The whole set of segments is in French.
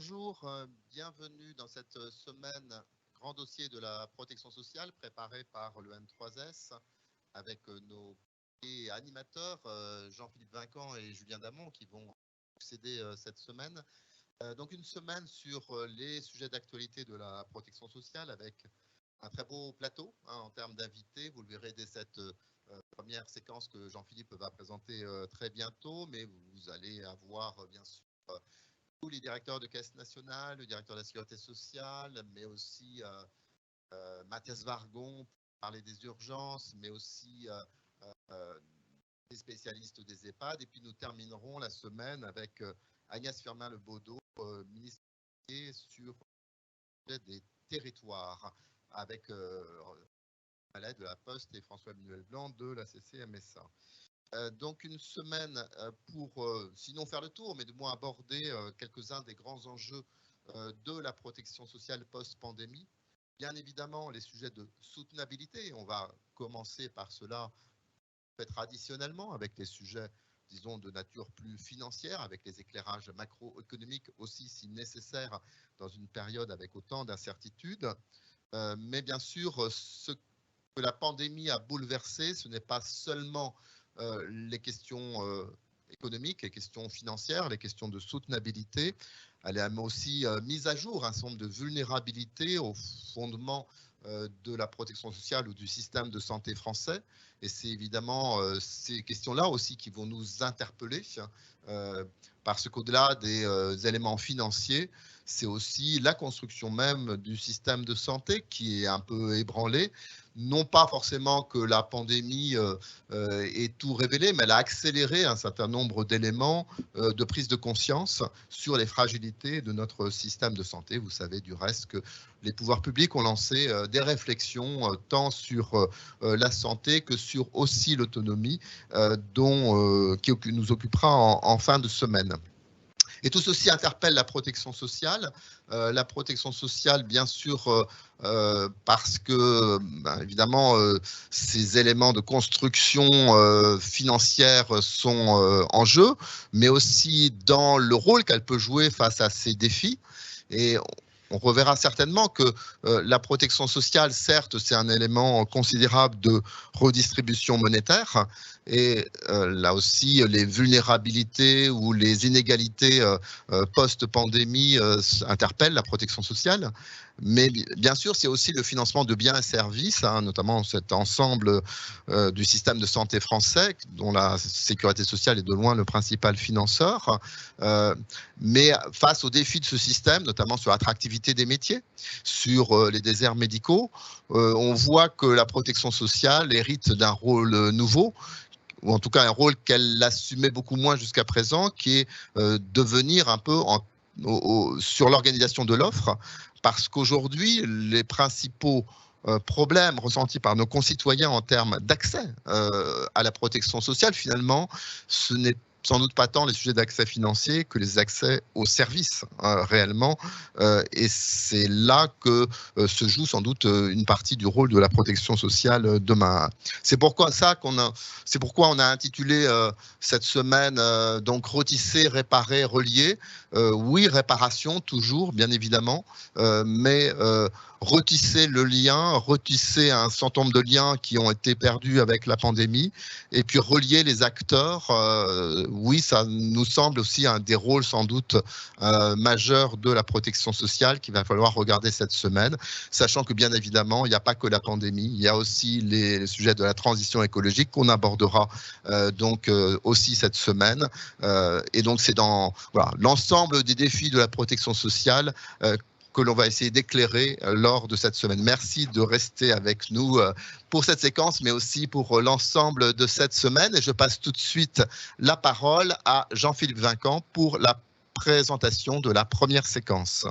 bonjour, bienvenue dans cette semaine grand dossier de la protection sociale préparée par le N3S avec nos animateurs Jean-Philippe Vinquant et Julien Damon qui vont succéder cette semaine. Donc une semaine sur les sujets d'actualité de la protection sociale avec un très beau plateau en termes d'invités. Vous le verrez dès cette première séquence que Jean-Philippe va présenter très bientôt, mais vous allez avoir bien sûr tous les directeurs de caisse nationale, le directeur de la sécurité sociale, mais aussi Mathias Vargon pour parler des urgences, mais aussi des spécialistes des EHPAD. Et puis nous terminerons la semaine avec Agnès Firmin-Lebaudot, ministre sur des territoires, avec Malais de la Poste et François-Emmanuel Blanc de la CCMSA. Donc une semaine pour, sinon faire le tour, mais de moins aborder quelques-uns des grands enjeux de la protection sociale post-pandémie. Bien évidemment, les sujets de soutenabilité, on va commencer par cela traditionnellement avec les sujets, disons, de nature plus financière, avec les éclairages macroéconomiques aussi si nécessaire dans une période avec autant d'incertitudes. Mais bien sûr, ce que la pandémie a bouleversé, ce n'est pas seulement les questions économiques, les questions financières, les questions de soutenabilité. Elle a aussi mis à jour un certain nombre de vulnérabilités au fondement de la protection sociale ou du système de santé français. Et c'est évidemment ces questions-là aussi qui vont nous interpeller, parce qu'au-delà des éléments financiers, c'est aussi la construction même du système de santé qui est un peu ébranlée. Non pas forcément que la pandémie ait tout révélé, mais elle a accéléré un certain nombre d'éléments de prise de conscience sur les fragilités de notre système de santé. Vous savez du reste que les pouvoirs publics ont lancé des réflexions tant sur la santé que sur aussi l'autonomie qui nous occupera en fin de semaine. Et tout ceci interpelle la protection sociale. La protection sociale, bien sûr, parce que, évidemment, ces éléments de construction financière sont en jeu, mais aussi dans le rôle qu'elle peut jouer face à ces défis. Et on reverra certainement que la protection sociale, certes, c'est un élément considérable de redistribution monétaire. Et là aussi, les vulnérabilités ou les inégalités post-pandémie interpellent la protection sociale. Mais bien sûr, c'est aussi le financement de biens et services, notamment cet ensemble du système de santé français, dont la sécurité sociale est de loin le principal financeur. Mais face aux défis de ce système, notamment sur l'attractivité des métiers, sur les déserts médicaux, on voit que la protection sociale hérite d'un rôle nouveau, ou en tout cas un rôle qu'elle assumait beaucoup moins jusqu'à présent, qui est de venir un peu sur l'organisation de l'offre, parce qu'aujourd'hui, les principaux problèmes ressentis par nos concitoyens en termes d'accès à la protection sociale, finalement, ce n'est sans doute pas tant les sujets d'accès financier que les accès aux services réellement. Et c'est là que se joue sans doute une partie du rôle de la protection sociale demain. C'est pourquoi on a intitulé cette semaine donc retisser, réparer, relier. Oui, réparation toujours, bien évidemment, mais retisser le lien, retisser un certain nombre de liens qui ont été perdus avec la pandémie, et puis relier les acteurs. Oui, ça nous semble aussi un des rôles sans doute majeurs de la protection sociale qu'il va falloir regarder cette semaine, sachant que bien évidemment, il n'y a pas que la pandémie, il y a aussi les sujets de la transition écologique qu'on abordera donc aussi cette semaine. Et donc c'est dans l'ensemble des défis de la protection sociale que l'on va essayer d'éclairer lors de cette semaine. Merci de rester avec nous pour cette séquence, mais aussi pour l'ensemble de cette semaine. Et je passe tout de suite la parole à Jean-Philippe Vinquant pour la présentation de la première séquence.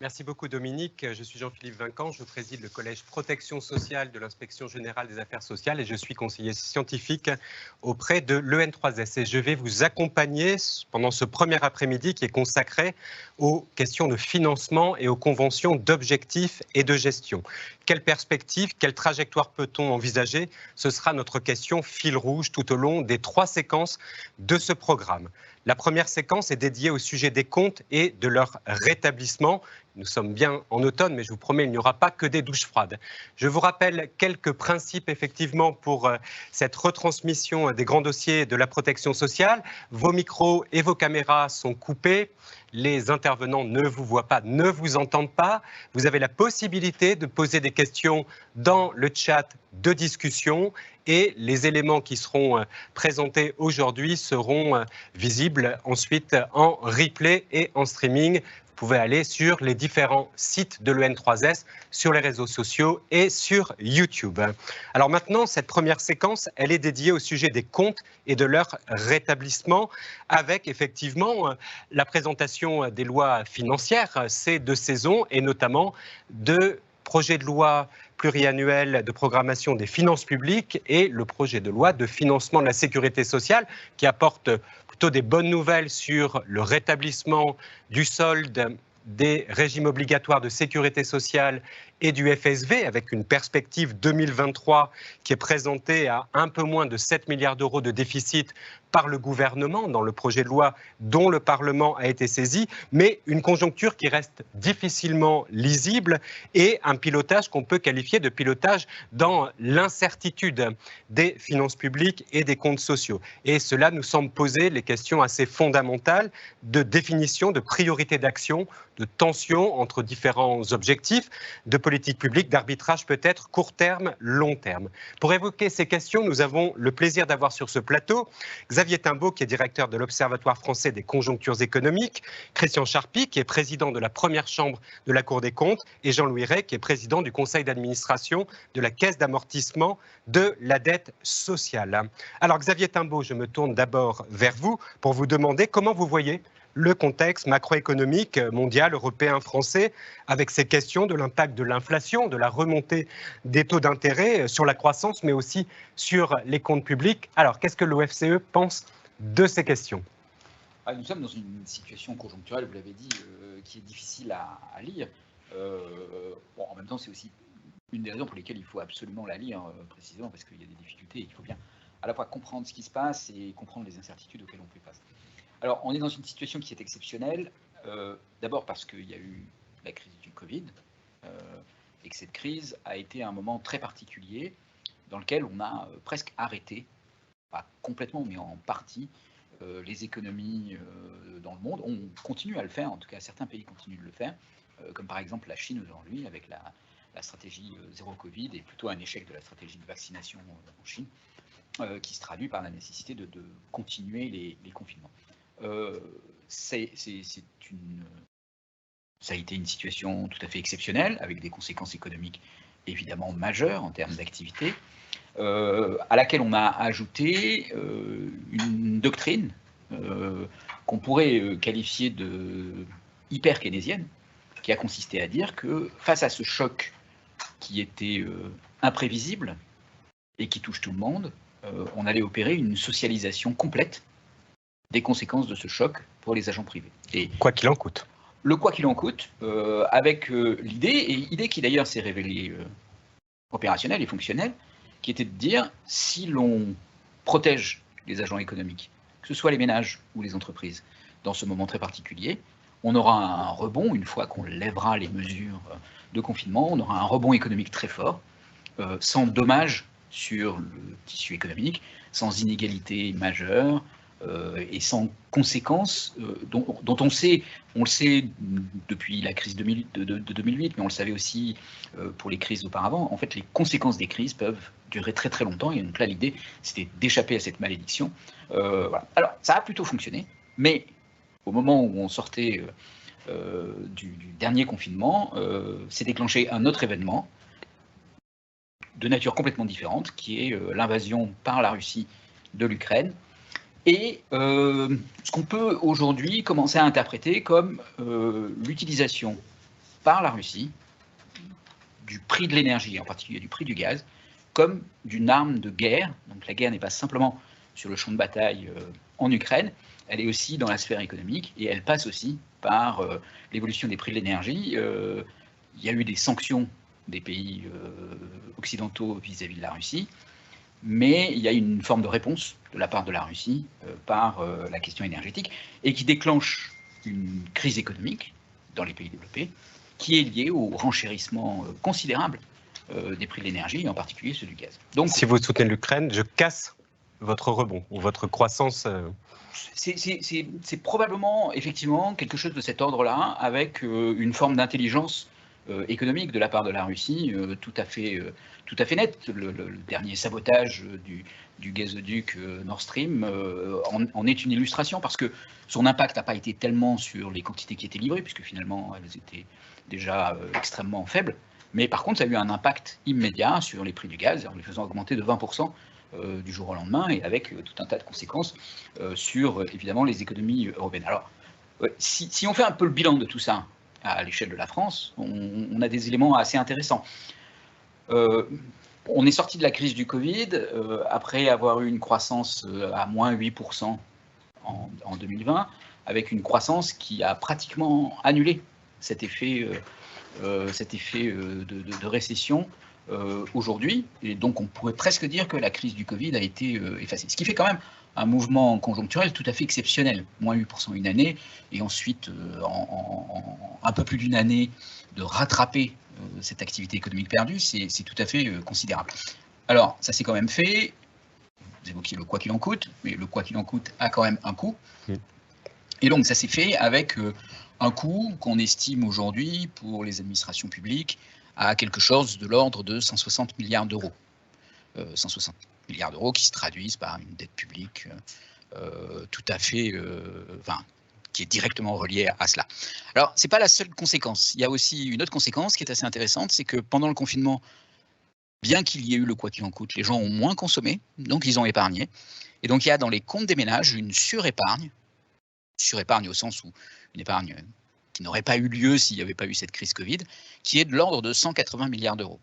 Merci beaucoup Dominique. Je suis Jean-Philippe Vinquant, je préside le collège protection sociale de l'Inspection générale des affaires sociales et je suis conseiller scientifique auprès de l'EN3S. Et je vais vous accompagner pendant ce premier après-midi qui est consacré aux questions de financement et aux conventions d'objectifs et de gestion. Quelle perspective, quelle trajectoire peut-on envisager? Ce sera notre question fil rouge tout au long des 3 séquences de ce programme. La première séquence est dédiée au sujet des comptes et de leur rétablissement. Nous sommes bien en automne, mais je vous promets, il n'y aura pas que des douches froides. Je vous rappelle quelques principes, effectivement, pour cette retransmission des grands dossiers de la protection sociale. Vos micros et vos caméras sont coupés. Les intervenants ne vous voient pas, ne vous entendent pas. Vous avez la possibilité de poser des questions dans le chat de discussion et les éléments qui seront présentés aujourd'hui seront visibles ensuite en replay et en streaming. Vous pouvez aller sur les différents sites de l'EN3S, sur les réseaux sociaux et sur YouTube. Alors maintenant, cette première séquence, elle est dédiée au sujet des comptes et de leur rétablissement, avec effectivement la présentation des lois financières ces 2 saisons et notamment de projet de loi pluriannuel de programmation des finances publiques et le projet de loi de financement de la sécurité sociale qui apporte plutôt des bonnes nouvelles sur le rétablissement du solde des régimes obligatoires de sécurité sociale et du FSV, avec une perspective 2023 qui est présentée à un peu moins de 7 milliards d'euros de déficit par le gouvernement dans le projet de loi dont le Parlement a été saisi, mais une conjoncture qui reste difficilement lisible et un pilotage qu'on peut qualifier de pilotage dans l'incertitude des finances publiques et des comptes sociaux. Et cela nous semble poser les questions assez fondamentales de définition, de priorité d'action, de tension entre différents objectifs, de politique publique, d'arbitrage peut-être court terme, long terme. Pour évoquer ces questions, nous avons le plaisir d'avoir sur ce plateau Xavier Timbaud, qui est directeur de l'Observatoire français des conjonctures économiques, Christian Charpy, qui est président de la première chambre de la Cour des comptes, et Jean-Louis Rey, qui est président du conseil d'administration de la Caisse d'amortissement de la dette sociale. Alors Xavier Timbaud, je me tourne d'abord vers vous pour vous demander comment vous voyez le contexte macroéconomique mondial, européen, français, avec ces questions de l'impact de l'inflation, de la remontée des taux d'intérêt sur la croissance, mais aussi sur les comptes publics. Alors, qu'est-ce que l'OFCE pense de ces questions ? Nous sommes dans une situation conjoncturelle, vous l'avez dit, qui est difficile à lire. En même temps, c'est aussi une des raisons pour lesquelles il faut absolument la lire, précisément, parce qu'il y a des difficultés et qu'il faut bien à la fois comprendre ce qui se passe et comprendre les incertitudes auxquelles on fait face. Alors, on est dans une situation qui est exceptionnelle, d'abord parce qu'il y a eu la crise du Covid, et que cette crise a été un moment très particulier dans lequel on a presque arrêté, pas complètement, mais en partie, les économies dans le monde. On continue à le faire, en tout cas certains pays continuent de le faire, comme par exemple la Chine aujourd'hui, avec la stratégie zéro Covid, et plutôt un échec de la stratégie de vaccination en Chine, qui se traduit par la nécessité de continuer les confinements. Ça a été une situation tout à fait exceptionnelle, avec des conséquences économiques évidemment majeures en termes d'activité, à laquelle on a ajouté une doctrine qu'on pourrait qualifier de hyper-keynésienne, qui a consisté à dire que face à ce choc qui était imprévisible et qui touche tout le monde, on allait opérer une socialisation complète des conséquences de ce choc pour les agents privés. Et quoi qu'il en coûte. Le quoi qu'il en coûte, avec l'idée qui d'ailleurs s'est révélée opérationnelle et fonctionnelle, qui était de dire, si l'on protège les agents économiques, que ce soit les ménages ou les entreprises, dans ce moment très particulier, on aura un rebond, une fois qu'on lèvera les mesures de confinement, on aura un rebond économique très fort, sans dommage sur le tissu économique, sans inégalité majeure, et sans conséquences dont on le sait depuis la crise de 2008, mais on le savait aussi pour les crises auparavant. En fait, les conséquences des crises peuvent durer très très longtemps, et donc là l'idée c'était d'échapper à cette malédiction. Voilà. Alors ça a plutôt fonctionné, mais au moment où on sortait du dernier confinement, s'est déclenché un autre événement de nature complètement différente, qui est l'invasion par la Russie de l'Ukraine, et ce qu'on peut aujourd'hui commencer à interpréter comme l'utilisation par la Russie du prix de l'énergie, en particulier du prix du gaz, comme d'une arme de guerre. Donc la guerre n'est pas simplement sur le champ de bataille en Ukraine, elle est aussi dans la sphère économique, et elle passe aussi par l'évolution des prix de l'énergie. Il y a eu des sanctions des pays occidentaux vis-à-vis de la Russie. mais il y a une forme de réponse de la part de la Russie par la question énergétique, et qui déclenche une crise économique dans les pays développés, qui est liée au renchérissement considérable des prix de l'énergie, et en particulier ceux du gaz. Donc, si vous soutenez l'Ukraine, je casse votre rebond ou votre croissance. C'est probablement effectivement quelque chose de cet ordre-là, avec une forme d'intelligence économique de la part de la Russie tout à fait nette. Le dernier sabotage du gazoduc Nord Stream en est une illustration, parce que son impact n'a pas été tellement sur les quantités qui étaient livrées, puisque finalement elles étaient déjà extrêmement faibles, mais par contre ça a eu un impact immédiat sur les prix du gaz, en les faisant augmenter de 20% du jour au lendemain, et avec tout un tas de conséquences sur évidemment les économies européennes. Alors si on fait un peu le bilan de tout ça à l'échelle de la France, on a des éléments assez intéressants. On est sorti de la crise du Covid après avoir eu une croissance à moins 8% en 2020, avec une croissance qui a pratiquement annulé cet effet de récession aujourd'hui. Et donc on pourrait presque dire que la crise du Covid a été effacée. Ce qui fait quand même un mouvement conjoncturel tout à fait exceptionnel, moins 8% une année, et ensuite en un peu plus d'une année de rattraper cette activité économique perdue, c'est tout à fait considérable. Alors ça s'est quand même fait, vous évoquiez le quoi qu'il en coûte, mais le quoi qu'il en coûte a quand même un coût, et donc ça s'est fait avec un coût qu'on estime aujourd'hui pour les administrations publiques à quelque chose de l'ordre de 160 milliards d'euros. 160 milliards d'euros qui se traduisent par une dette publique tout à fait, qui est directement reliée à cela. Alors, ce n'est pas la seule conséquence. Il y a aussi une autre conséquence qui est assez intéressante, c'est que pendant le confinement, bien qu'il y ait eu le quoi qu'il en coûte, les gens ont moins consommé, donc ils ont épargné. Et donc, il y a dans les comptes des ménages une surépargne au sens où une épargne qui n'aurait pas eu lieu s'il n'y avait pas eu cette crise Covid, qui est de l'ordre de 180 milliards d'euros.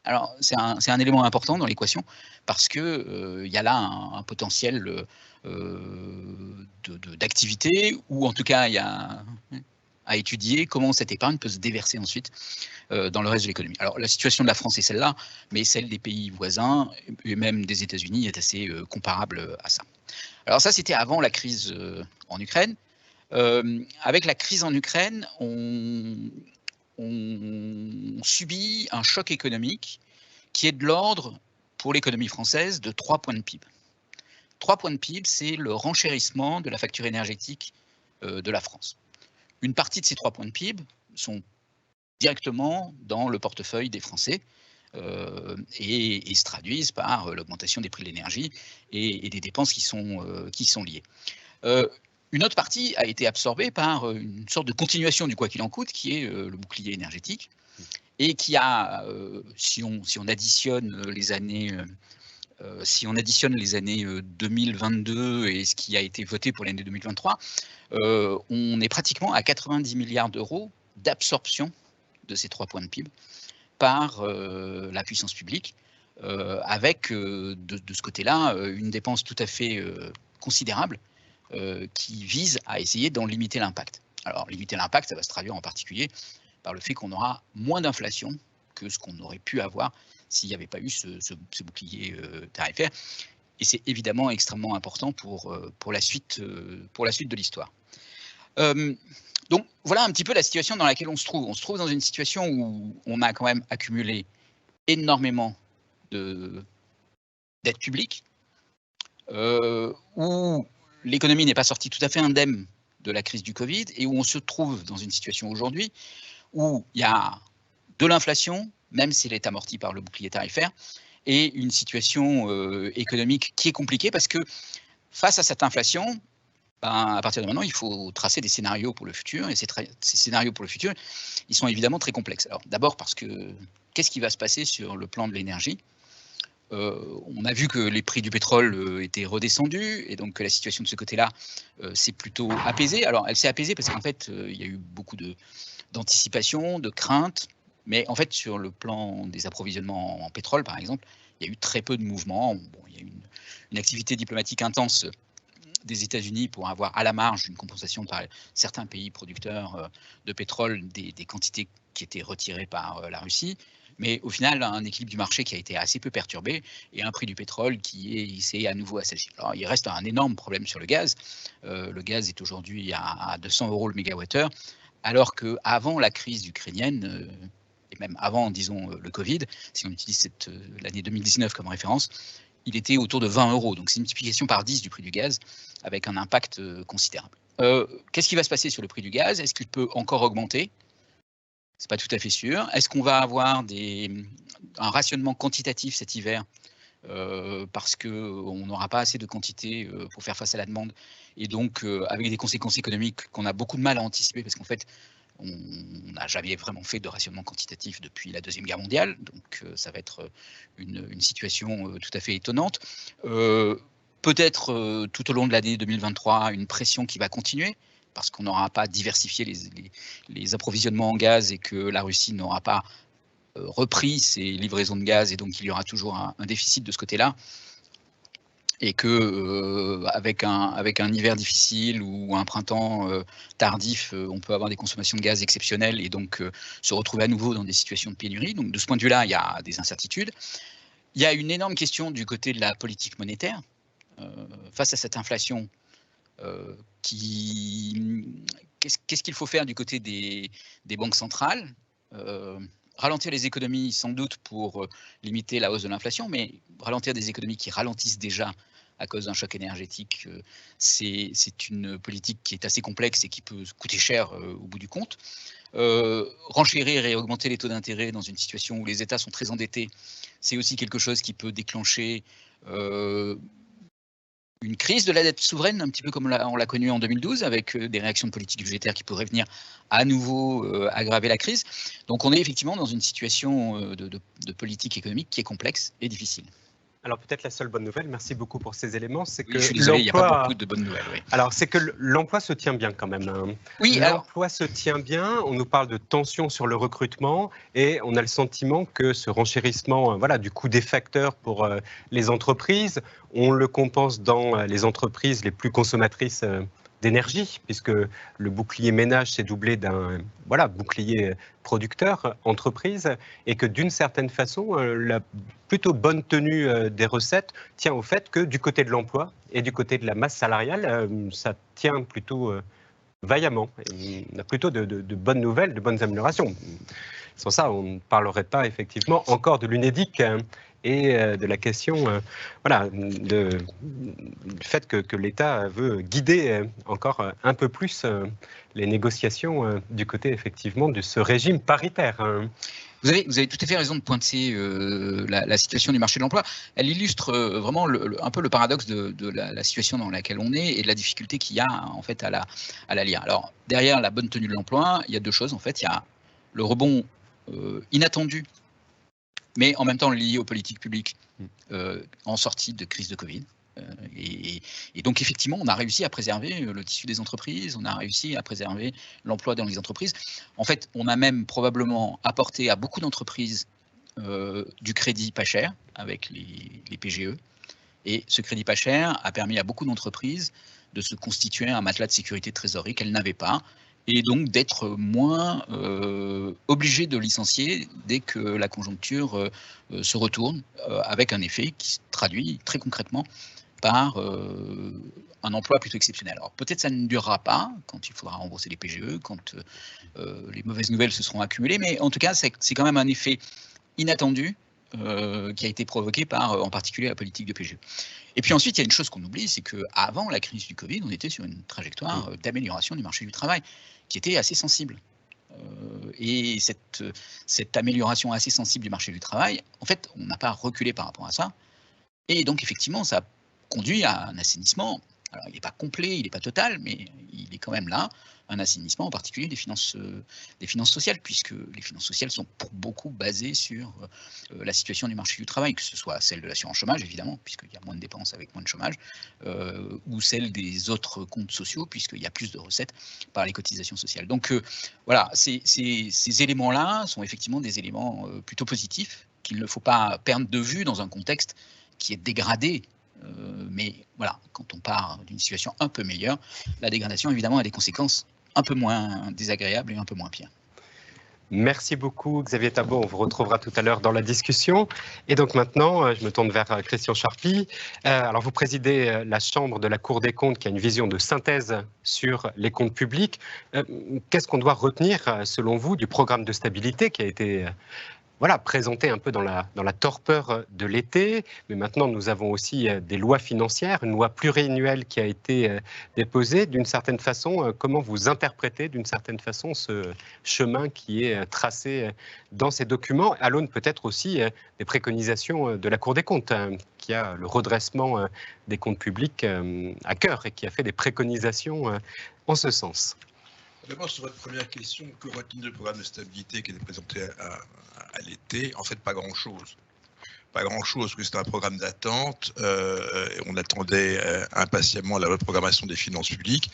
Alors, c'est un élément important dans l'équation, parce qu'il y a là un potentiel d'activité, ou en tout cas, il y a à étudier comment cette épargne peut se déverser ensuite dans le reste de l'économie. Alors, la situation de la France est celle-là, mais celle des pays voisins, et même des États-Unis, est assez comparable à ça. Alors ça, c'était avant la crise en Ukraine. Avec la crise en Ukraine, on subit un choc économique qui est de l'ordre, pour l'économie française, de 3 points de PIB. 3 points de PIB, c'est le renchérissement de la facture énergétique de la France. Une partie de ces 3 points de PIB sont directement dans le portefeuille des Français et se traduisent par l'augmentation des prix de l'énergie et des dépenses qui sont liées. Une autre partie a été absorbée par une sorte de continuation du quoi qu'il en coûte, qui est le bouclier énergétique, et qui a, si on additionne les années 2022 et ce qui a été voté pour l'année 2023, on est pratiquement à 90 milliards d'euros d'absorption de ces 3 points de PIB par la puissance publique, avec de ce côté-là une dépense tout à fait considérable qui vise à essayer d'en limiter l'impact. Alors, limiter l'impact, ça va se traduire en particulier par le fait qu'on aura moins d'inflation que ce qu'on aurait pu avoir s'il n'y avait pas eu ce bouclier tarifaire. Et c'est évidemment extrêmement important pour la suite de l'histoire. Donc, voilà un petit peu la situation dans laquelle on se trouve. On se trouve dans une situation où on a quand même accumulé énormément de dettes publiques, où l'économie n'est pas sortie tout à fait indemne de la crise du Covid, et où on se trouve dans une situation aujourd'hui où il y a de l'inflation, même si elle est amortie par le bouclier tarifaire, et une situation économique qui est compliquée, parce que face à cette inflation, à partir de maintenant, il faut tracer des scénarios pour le futur, et ces scénarios pour le futur, ils sont évidemment très complexes. Alors d'abord parce que qu'est-ce qui va se passer sur le plan de l'énergie ? On a vu que les prix du pétrole étaient redescendus, et donc que la situation de ce côté-là s'est plutôt apaisée. Alors elle s'est apaisée parce qu'en fait, il y a eu beaucoup d'anticipation, de crainte, mais en fait, sur le plan des approvisionnements en pétrole, par exemple, il y a eu très peu de mouvements. Bon, il y a eu une activité diplomatique intense des États-Unis pour avoir à la marge une compensation par certains pays producteurs de pétrole des quantités qui étaient retirées par la Russie. mais au final, un équilibre du marché qui a été assez peu perturbé et un prix du pétrole qui s'est à nouveau assagi. Alors, il reste un énorme problème sur le gaz. Le gaz est aujourd'hui à 200 € le mégawattheure, alors qu'avant la crise ukrainienne, et même avant, disons, le Covid, si on utilise l'année 2019 comme référence, il était autour de 20 €. Donc, c'est une multiplication par 10 du prix du gaz, avec un impact considérable. Qu'est-ce qui va se passer sur le prix du gaz? Est-ce qu'il peut encore augmenter? Ce n'est pas tout à fait sûr. Est-ce qu'on va avoir un rationnement quantitatif cet hiver parce qu'on n'aura pas assez de quantité pour faire face à la demande, et donc avec des conséquences économiques qu'on a beaucoup de mal à anticiper, parce qu'en fait, on n'a jamais vraiment fait de rationnement quantitatif depuis la Deuxième Guerre mondiale, donc ça va être une situation tout à fait étonnante. Peut-être tout au long de l'année 2023, une pression qui va continuer, parce qu'on n'aura pas diversifié les approvisionnements en gaz et que la Russie n'aura pas repris ses livraisons de gaz, et donc il y aura toujours un déficit de ce côté-là, et que avec un hiver difficile ou un printemps tardif, on peut avoir des consommations de gaz exceptionnelles et donc se retrouver à nouveau dans des situations de pénurie. Donc de ce point de vue-là, il y a des incertitudes. Il y a une énorme question du côté de la politique monétaire face à cette inflation. Qu'est-ce qu'il faut faire du côté des banques centrales? Ralentir les économies sans doute pour limiter la hausse de l'inflation, mais ralentir des économies qui ralentissent déjà à cause d'un choc énergétique, c'est une politique qui est assez complexe et qui peut coûter cher au bout du compte. Renchérir et augmenter les taux d'intérêt dans une situation où les États sont très endettés, c'est aussi quelque chose qui peut déclencher une crise de la dette souveraine, un petit peu comme on l'a connu en 2012, avec des réactions de politique budgétaire qui pourraient venir à nouveau aggraver la crise. Donc on est effectivement dans une situation de politique économique qui est complexe et difficile. Alors peut-être la seule bonne nouvelle, merci beaucoup pour ces éléments, c'est que je suis désolé, il n'y a pas beaucoup de bonnes nouvelles. Oui. Alors c'est que l'emploi se tient bien quand même. Hein. Oui, l'emploi se tient bien, on nous parle de tension sur le recrutement et on a le sentiment que ce renchérissement du coût des facteurs pour les entreprises, on le compense dans les entreprises les plus consommatrices d'énergie, puisque le bouclier ménage s'est doublé d'un bouclier producteur, entreprise, et que d'une certaine façon, la plutôt bonne tenue des recettes tient au fait que du côté de l'emploi et du côté de la masse salariale, ça tient plutôt vaillamment. Et on a plutôt de bonnes nouvelles, de bonnes améliorations. Sans ça, on ne parlerait pas effectivement encore de l'UNEDIC et de la question du fait que l'État veut guider encore un peu plus les négociations du côté effectivement de ce régime paritaire. Vous avez tout à fait raison de pointer la situation du marché de l'emploi. Elle illustre vraiment un peu le paradoxe de la situation dans laquelle on est et de la difficulté qu'il y a en fait à la lire. Alors derrière la bonne tenue de l'emploi, il y a deux choses en fait. Il y a le rebond inattendu, mais en même temps lié aux politiques publiques en sortie de crise de Covid. Et donc effectivement, on a réussi à préserver le tissu des entreprises, on a réussi à préserver l'emploi dans les entreprises. En fait, on a même probablement apporté à beaucoup d'entreprises du crédit pas cher avec les PGE. Et ce crédit pas cher a permis à beaucoup d'entreprises de se constituer un matelas de sécurité de trésorerie qu'elles n'avaient pas, et donc d'être moins obligées de licencier dès que la conjoncture se retourne, avec un effet qui se traduit très concrètement par un emploi plutôt exceptionnel. Alors peut-être ça ne durera pas quand il faudra rembourser les PGE, quand les mauvaises nouvelles se seront accumulées, mais en tout cas c'est quand même un effet inattendu qui a été provoqué par en particulier la politique de PGE. Et puis ensuite il y a une chose qu'on oublie, c'est qu'avant la crise du Covid, on était sur une trajectoire d'amélioration du marché du travail qui était assez sensible. Et cette amélioration assez sensible du marché du travail, en fait, on n'a pas reculé par rapport à ça. Et donc, effectivement, ça conduit à un assainissement. Alors, il n'est pas complet, il n'est pas total, mais il est quand même là, un assainissement en particulier des finances sociales, puisque les finances sociales sont pour beaucoup basées sur la situation du marché du travail, que ce soit celle de l'assurance chômage, évidemment, puisqu'il y a moins de dépenses avec moins de chômage, ou celle des autres comptes sociaux, puisqu'il y a plus de recettes par les cotisations sociales. Donc voilà, ces éléments-là sont effectivement des éléments plutôt positifs, qu'il ne faut pas perdre de vue dans un contexte qui est dégradé. Mais voilà, quand on part d'une situation un peu meilleure, la dégradation évidemment a des conséquences un peu moins désagréables et un peu moins pires. Merci beaucoup Xavier Tabot, on vous retrouvera tout à l'heure dans la discussion. Et donc maintenant, je me tourne vers Christian Charpy. Alors vous présidez la Chambre de la Cour des comptes qui a une vision de synthèse sur les comptes publics. Qu'est-ce qu'on doit retenir selon vous du programme de stabilité qui a été présenté un peu dans la torpeur de l'été, mais maintenant nous avons aussi des lois financières, une loi pluriannuelle qui a été déposée. D'une certaine façon, comment vous interprétez d'une certaine façon ce chemin qui est tracé dans ces documents, à l'aune peut-être aussi des préconisations de la Cour des comptes, qui a le redressement des comptes publics à cœur et qui a fait des préconisations en ce sens? D'abord, sur votre première question, que retenir du programme de stabilité qui était présenté à l'été? En fait, pas grand-chose. Pas grand-chose, parce que c'était un programme d'attente. On attendait impatiemment la reprogrammation des finances publiques,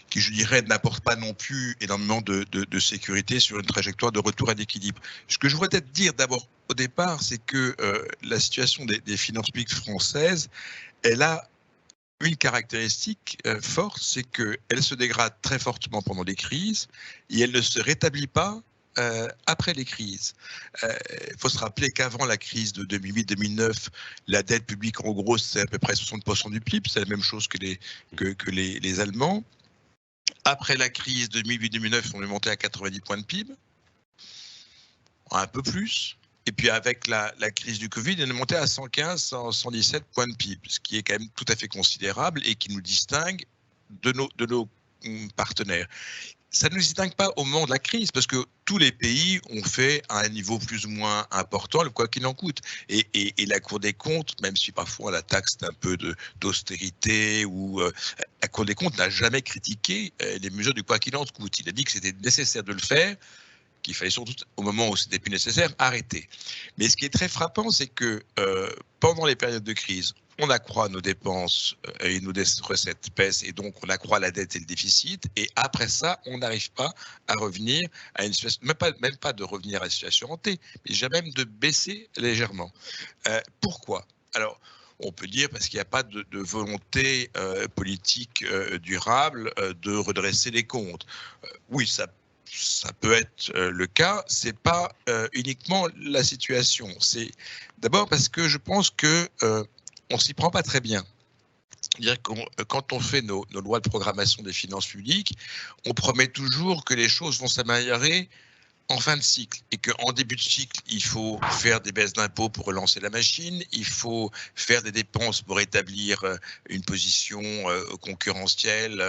qui, je dirais, n'apporte pas non plus énormément de sécurité sur une trajectoire de retour à l'équilibre. Ce que je voudrais peut-être dire d'abord au départ, c'est que la situation des finances publiques françaises, elle a une caractéristique forte, c'est qu'elle se dégrade très fortement pendant les crises et elle ne se rétablit pas après les crises. Il faut se rappeler qu'avant la crise de 2008-2009, la dette publique, en gros, c'est à peu près 60% du PIB, c'est la même chose que les Allemands. Après la crise de 2008-2009, on est monté à 90 points de PIB, un peu plus. Et puis avec la crise du Covid, on est monté à 115-117 points de PIB, ce qui est quand même tout à fait considérable et qui nous distingue de nos partenaires. Ça ne nous distingue pas au moment de la crise, parce que tous les pays ont fait à un niveau plus ou moins important, le quoi qu'il en coûte. Et la Cour des comptes, même si parfois la taxe un peu d'austérité, ou la Cour des comptes n'a jamais critiqué les mesures du quoi qu'il en coûte. Il a dit que c'était nécessaire de le faire, qu'il fallait surtout, au moment où c'était plus nécessaire, arrêter. Mais ce qui est très frappant, c'est que pendant les périodes de crise, on accroît nos dépenses et nos recettes baissent, et donc on accroît la dette et le déficit, et après ça, on n'arrive pas à revenir à une situation, même pas de revenir à la situation hantée, mais déjà même de baisser légèrement. Pourquoi? Alors, on peut dire parce qu'il n'y a pas de volonté politique durable de redresser les comptes. Oui, ça peut être le cas, c'est pas uniquement la situation. C'est d'abord parce que je pense que on s'y prend pas très bien. C'est-à-dire que quand on fait nos lois de programmation des finances publiques, on promet toujours que les choses vont s'améliorer en fin de cycle, et qu'en début de cycle, il faut faire des baisses d'impôts pour relancer la machine, il faut faire des dépenses pour établir une position concurrentielle,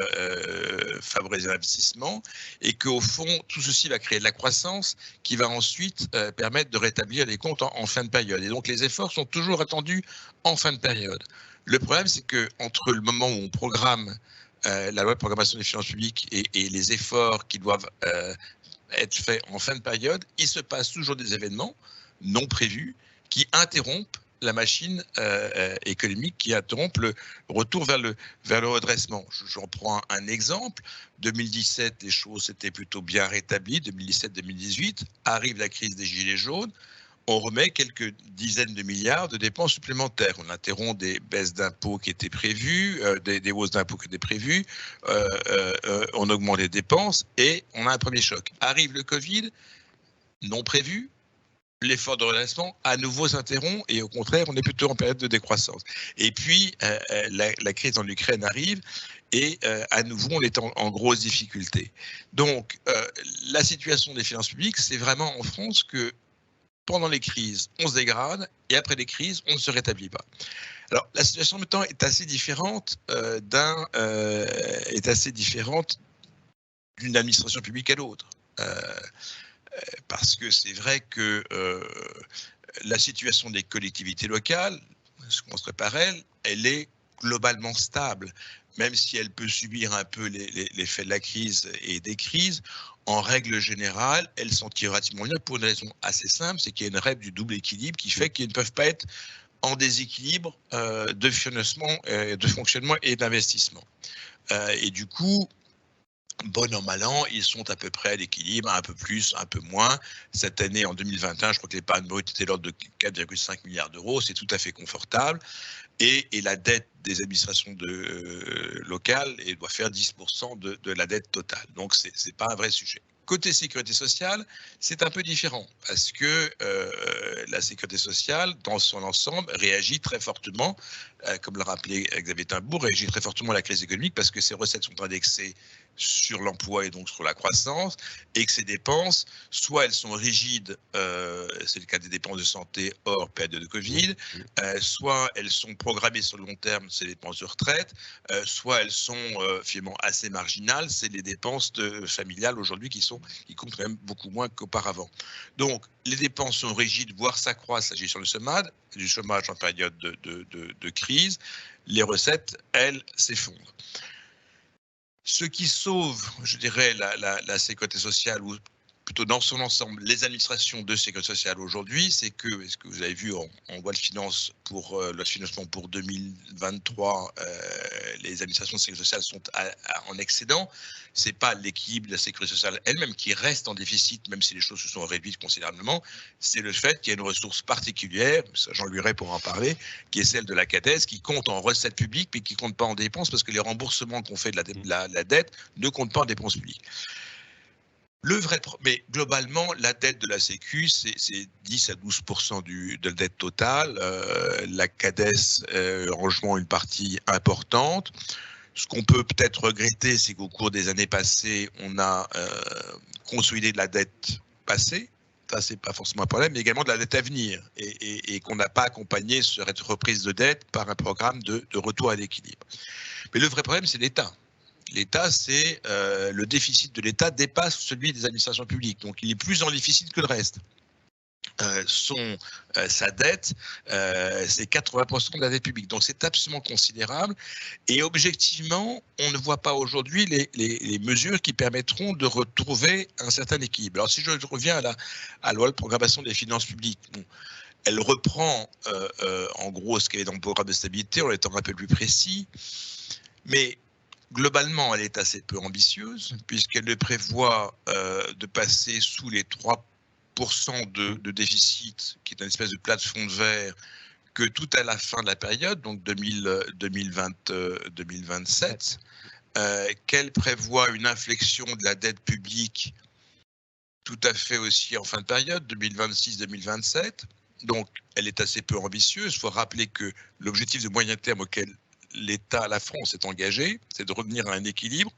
favoriser l'investissement, et qu'au fond, tout ceci va créer de la croissance qui va ensuite permettre de rétablir les comptes en fin de période. Et donc les efforts sont toujours attendus en fin de période. Le problème, c'est qu'entre le moment où on programme la loi de programmation des finances publiques et les efforts qui doivent être fait en fin de période, il se passe toujours des événements non prévus qui interrompent la machine économique, qui interrompent le retour vers le redressement. J'en prends un exemple. 2017, les choses étaient plutôt bien rétablies. 2017-2018, arrive la crise des Gilets jaunes. On remet quelques dizaines de milliards de dépenses supplémentaires. On interrompt des baisses d'impôts qui étaient prévues, des hausses d'impôts qui étaient prévues, on augmente les dépenses et on a un premier choc. Arrive le Covid, non prévu, l'effort de redressement à nouveau s'interrompt et au contraire, on est plutôt en période de décroissance. Et puis, la crise en Ukraine arrive et à nouveau, on est en grosse difficulté. Donc, la situation des finances publiques, c'est vraiment en France que pendant les crises, on se dégrade, et après les crises, on ne se rétablit pas. Alors, la situation maintenant est assez différente d'une administration publique à l'autre. Parce que c'est vrai que la situation des collectivités locales, je commencerai par elle est globalement stable, même si elle peut subir un peu l'effet de la crise et des crises. En règle générale, elle s'en tire relativement bien pour une raison assez simple, c'est qu'il y a une règle du double équilibre qui fait qu'ils ne peuvent pas être en déséquilibre de financement, de fonctionnement et d'investissement. Et du coup, bon an, mal an, ils sont à peu près à l'équilibre, un peu plus, un peu moins. Cette année, en 2021, je crois que l'épargne brute était de l'ordre de 4,5 milliards d'euros, c'est tout à fait confortable. Et la dette des administrations locales doit faire 10% de la dette totale. Donc, ce n'est pas un vrai sujet. Côté sécurité sociale, c'est un peu différent parce que la sécurité sociale, dans son ensemble, réagit très fortement, comme le rappelait Xavier Timbourg, réagit très fortement à la crise économique parce que ses recettes sont indexées sur l'emploi et donc sur la croissance, et que ces dépenses, soit elles sont rigides, c'est le cas des dépenses de santé hors période de Covid, soit elles sont programmées sur le long terme, c'est les dépenses de retraite, soit elles sont finalement assez marginales, c'est les dépenses familiales aujourd'hui qui comptent quand même beaucoup moins qu'auparavant. Donc les dépenses sont rigides, voire s'accroissent s'agissant du chômage en période de crise, les recettes, elles, s'effondrent. Ce qui sauve, je dirais, la sécurité sociale, ou plutôt dans son ensemble, les administrations de sécurité sociale aujourd'hui, c'est que, est-ce que vous avez vu en loi de finances pour loi de financement pour 2023, les administrations de sécurité sociale sont en excédent. C'est pas l'équilibre de la sécurité sociale elle-même qui reste en déficit, même si les choses se sont réduites considérablement. C'est le fait qu'il y a une ressource particulière, Jean-Louis Ray pourra en parler, qui est celle de la CADES, qui compte en recettes publiques, mais qui ne compte pas en dépenses, parce que les remboursements qu'on fait de la dette ne comptent pas en dépenses publiques. Mais globalement, la dette de la Sécu, c'est 10 à 12% de la dette totale. La CADES rejoint une partie importante. Ce qu'on peut peut-être regretter, c'est qu'au cours des années passées, on a consolidé de la dette passée. Ça, c'est pas forcément un problème, mais également de la dette à venir, et qu'on n'a pas accompagné cette reprise de dette par un programme de retour à l'équilibre. Mais le vrai problème, c'est l'État. L'État, c'est le déficit de l'État dépasse celui des administrations publiques, donc il est plus en déficit que le reste. Sa dette, c'est 80% de la dette publique, donc c'est absolument considérable, et objectivement, on ne voit pas aujourd'hui les mesures qui permettront de retrouver un certain équilibre. Alors si je reviens à la loi de programmation des finances publiques, bon, elle reprend en gros ce qu'elle est dans le programme de stabilité en étant un peu plus précis, mais globalement, elle est assez peu ambitieuse, puisqu'elle prévoit de passer sous les 3% de déficit, qui est une espèce de plafond de verre, que tout à la fin de la période, donc 2027, qu'elle prévoit une inflexion de la dette publique tout à fait aussi en fin de période, 2026-2027. Donc, elle est assez peu ambitieuse. Il faut rappeler que l'objectif de moyen terme auquel l'État, la France est engagée, c'est de revenir à un équilibre,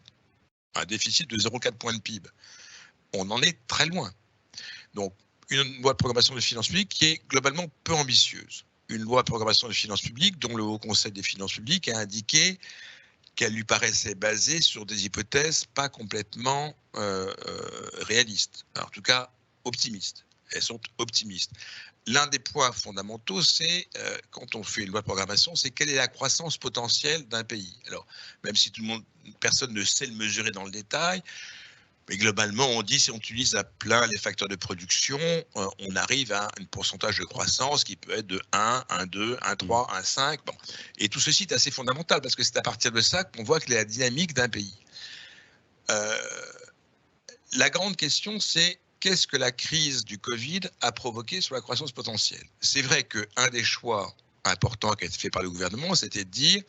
un déficit de 0,4 points de PIB. On en est très loin. Donc, une loi de programmation des finances publiques qui est globalement peu ambitieuse. Une loi de programmation des finances publiques dont le Haut Conseil des finances publiques a indiqué qu'elle lui paraissait basée sur des hypothèses pas complètement réalistes. Alors, en tout cas, optimistes. Elles sont optimistes. L'un des points fondamentaux, c'est, quand on fait une loi de programmation, c'est quelle est la croissance potentielle d'un pays. Alors, même si personne ne sait le mesurer dans le détail, mais globalement, on dit si on utilise à plein les facteurs de production, on arrive à un pourcentage de croissance qui peut être de 1, 1,2, 1,3, 1,5. Bon. Et tout ceci est assez fondamental parce que c'est à partir de ça qu'on voit que la dynamique d'un pays. La grande question, c'est qu'est-ce que la crise du Covid a provoqué sur la croissance potentielle? C'est vrai qu'un des choix importants qui a été fait par le gouvernement, c'était de dire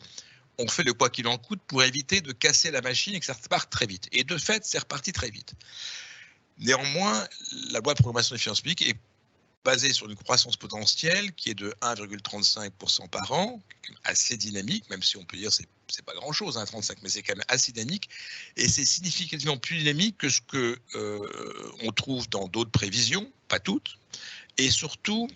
on fait le quoi qu'il en coûte pour éviter de casser la machine et que ça reparte très vite. Et de fait, c'est reparti très vite. Néanmoins, la loi de programmation des finances publiques est basée sur une croissance potentielle qui est de 1,35% par an, assez dynamique, même si on peut dire c'est pas grand-chose, 1,35, mais c'est quand même assez dynamique, et c'est significativement plus dynamique que ce que on trouve dans d'autres prévisions, pas toutes, et surtout,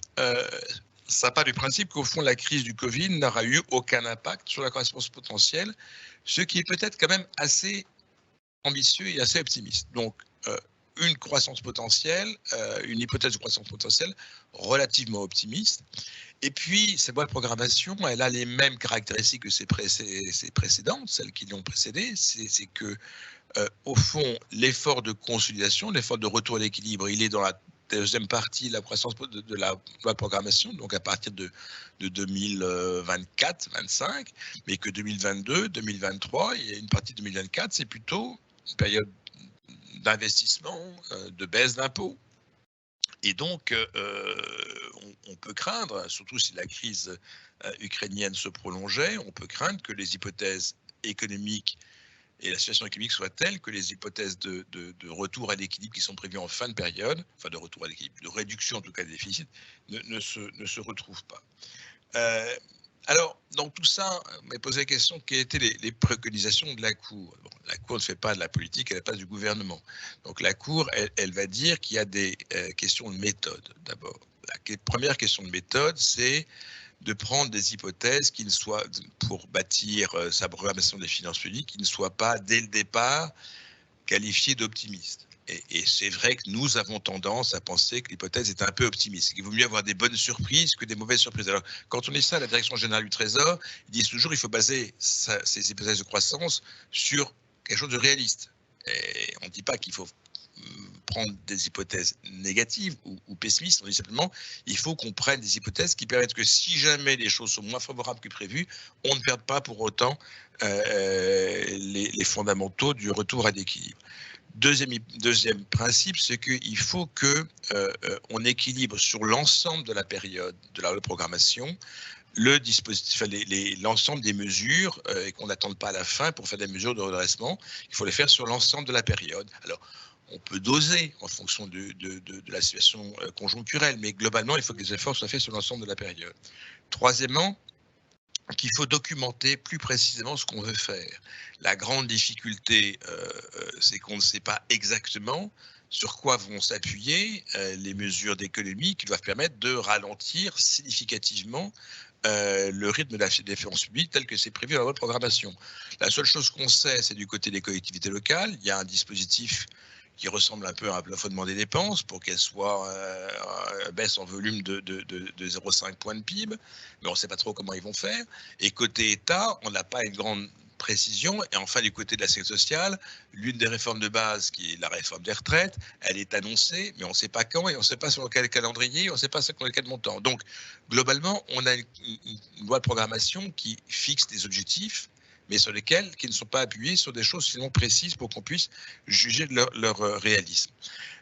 ça part du principe qu'au fond, la crise du Covid n'aura eu aucun impact sur la croissance potentielle, ce qui est peut-être quand même assez ambitieux et assez optimiste. Donc, une croissance potentielle, une hypothèse de croissance potentielle relativement optimiste. Et puis, cette loi de programmation, elle a les mêmes caractéristiques que ses précédentes, celles qui l'ont précédée. C'est que, au fond, l'effort de consolidation, l'effort de retour à l'équilibre, il est dans la deuxième partie de la croissance de la loi de programmation, donc à partir de 2024-25, mais que 2022, 2023 et une partie de 2024, c'est plutôt une période d'investissement, de baisse d'impôts. Et donc, on peut craindre, surtout si la crise ukrainienne se prolongeait, on peut craindre que les hypothèses économiques et la situation économique soit telle que les hypothèses de retour à l'équilibre qui sont prévues en fin de période, enfin de retour à l'équilibre, de réduction en tout cas des déficits, ne se retrouvent pas. Alors, dans tout ça, on m'a posé la question, quelles étaient les préconisations de la Cour? Bon, la Cour ne fait pas de la politique à la place du gouvernement. Donc la Cour, elle va dire qu'il y a des questions de méthode, d'abord. La première question de méthode, c'est de prendre des hypothèses qui ne soient, pour bâtir sa programmation des finances publiques, qui ne soient pas, dès le départ, qualifiées d'optimistes. Et c'est vrai que nous avons tendance à penser que l'hypothèse est un peu optimiste, qu'il vaut mieux avoir des bonnes surprises que des mauvaises surprises. Alors, quand on dit ça à la Direction générale du Trésor, ils disent toujours qu'il faut baser ces hypothèses de croissance sur quelque chose de réaliste. Et on ne dit pas qu'il faut prendre des hypothèses négatives ou pessimistes, on dit simplement il faut qu'on prenne des hypothèses qui permettent que si jamais les choses sont moins favorables que prévu, on ne perde pas pour autant les fondamentaux du retour à l'équilibre. Deuxième principe, c'est qu'il faut qu'on équilibre sur l'ensemble de la période de la reprogrammation le dispositif, l'ensemble des mesures et qu'on n'attende pas à la fin pour faire des mesures de redressement. Il faut les faire sur l'ensemble de la période. Alors, on peut doser en fonction de la situation conjoncturelle, mais globalement, il faut que les efforts soient faits sur l'ensemble de la période. Troisièmement, qu'il faut documenter plus précisément ce qu'on veut faire. La grande difficulté, c'est qu'on ne sait pas exactement sur quoi vont s'appuyer les mesures d'économie qui doivent permettre de ralentir significativement le rythme de la dépense publique tel que c'est prévu dans la loi de programmation. La seule chose qu'on sait, c'est du côté des collectivités locales. Il y a un dispositif qui ressemble un peu à un plafonnement des dépenses pour qu'elles soient baisse en volume de 0,5 points de PIB, mais on ne sait pas trop comment ils vont faire. Et côté État, on n'a pas une grande précision. Et enfin, du côté de la sécurité sociale, l'une des réformes de base, qui est la réforme des retraites, elle est annoncée, mais on ne sait pas quand et on ne sait pas sur quel calendrier, on ne sait pas sur quel montant. Donc, globalement, on a une loi de programmation qui fixe des objectifs, mais sur lesquels qui ne sont pas appuyés sur des choses suffisamment précises pour qu'on puisse juger de leur réalisme.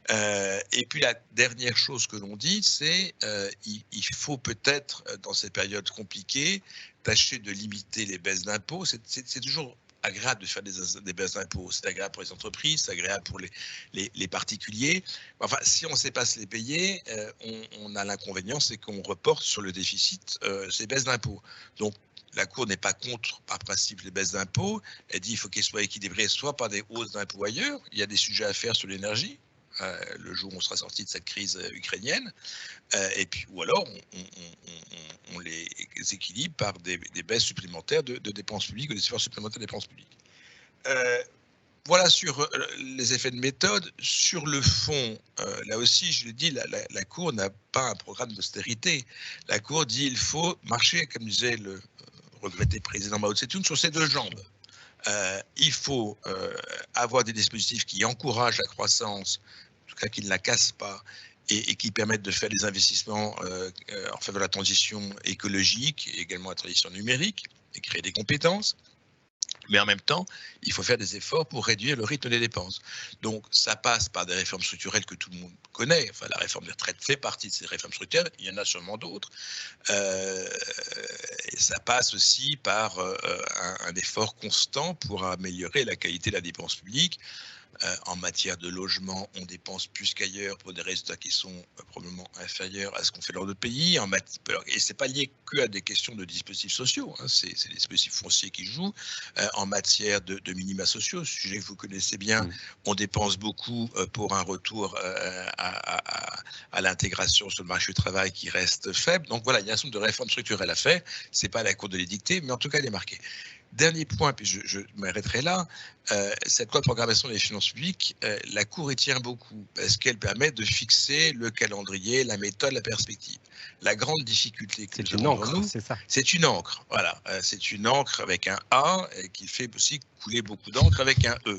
Et puis la dernière chose que l'on dit, c'est il faut peut-être, dans ces périodes compliquées, tâcher de limiter les baisses d'impôts. C'est toujours agréable de faire des baisses d'impôts. C'est agréable pour les entreprises, c'est agréable pour les particuliers. Enfin, si on ne sait pas se les payer, on a l'inconvénient, c'est qu'on reporte sur le déficit ces baisses d'impôts. Donc, la Cour n'est pas contre, par principe, les baisses d'impôts. Elle dit qu'il faut qu'elles soient équilibrées, soit par des hausses d'impôts ailleurs. Il y a des sujets à faire sur l'énergie, le jour où on sera sorti de cette crise ukrainienne. Et puis, ou alors, on les équilibre par des baisses supplémentaires de dépenses publiques ou des efforts supplémentaires de dépenses publiques. Voilà sur les effets de méthode. Sur le fond, là aussi, je le dis, la Cour n'a pas un programme d'austérité. La Cour dit qu'il faut marcher, comme disait le regretté président Mao Tse-tung, sur ses deux jambes. Il faut avoir des dispositifs qui encouragent la croissance, en tout cas qui ne la cassent pas, et qui permettent de faire des investissements en faveur de la transition écologique et également la transition numérique, et créer des compétences. Mais en même temps, il faut faire des efforts pour réduire le rythme des dépenses. Donc, ça passe par des réformes structurelles que tout le monde connaît. Enfin, la réforme des retraites fait partie de ces réformes structurelles. Il y en a sûrement d'autres. Et ça passe aussi par un effort constant pour améliorer la qualité de la dépense publique. En matière de logement, on dépense plus qu'ailleurs pour des résultats qui sont probablement inférieurs à ce qu'on fait dans d'autres pays. Et ce n'est pas lié que à des questions de dispositifs sociaux, hein, c'est les dispositifs fonciers qui jouent. En matière de minima sociaux, sujet que vous connaissez bien, on dépense beaucoup pour un retour à l'intégration sur le marché du travail qui reste faible. Donc voilà, il y a un certain nombre de réformes structurelles à faire. Ce n'est pas à la Cour de les dicter, mais en tout cas, elle est marquée. Dernier point, puis je m'arrêterai là, cette loi de programmation des finances publiques, la Cour y tient beaucoup parce qu'elle permet de fixer le calendrier, la méthode, la perspective. La grande difficulté que nous avons devant nous, c'est une encre. Voilà, c'est une encre avec un A qui fait aussi couler beaucoup d'encre avec un E.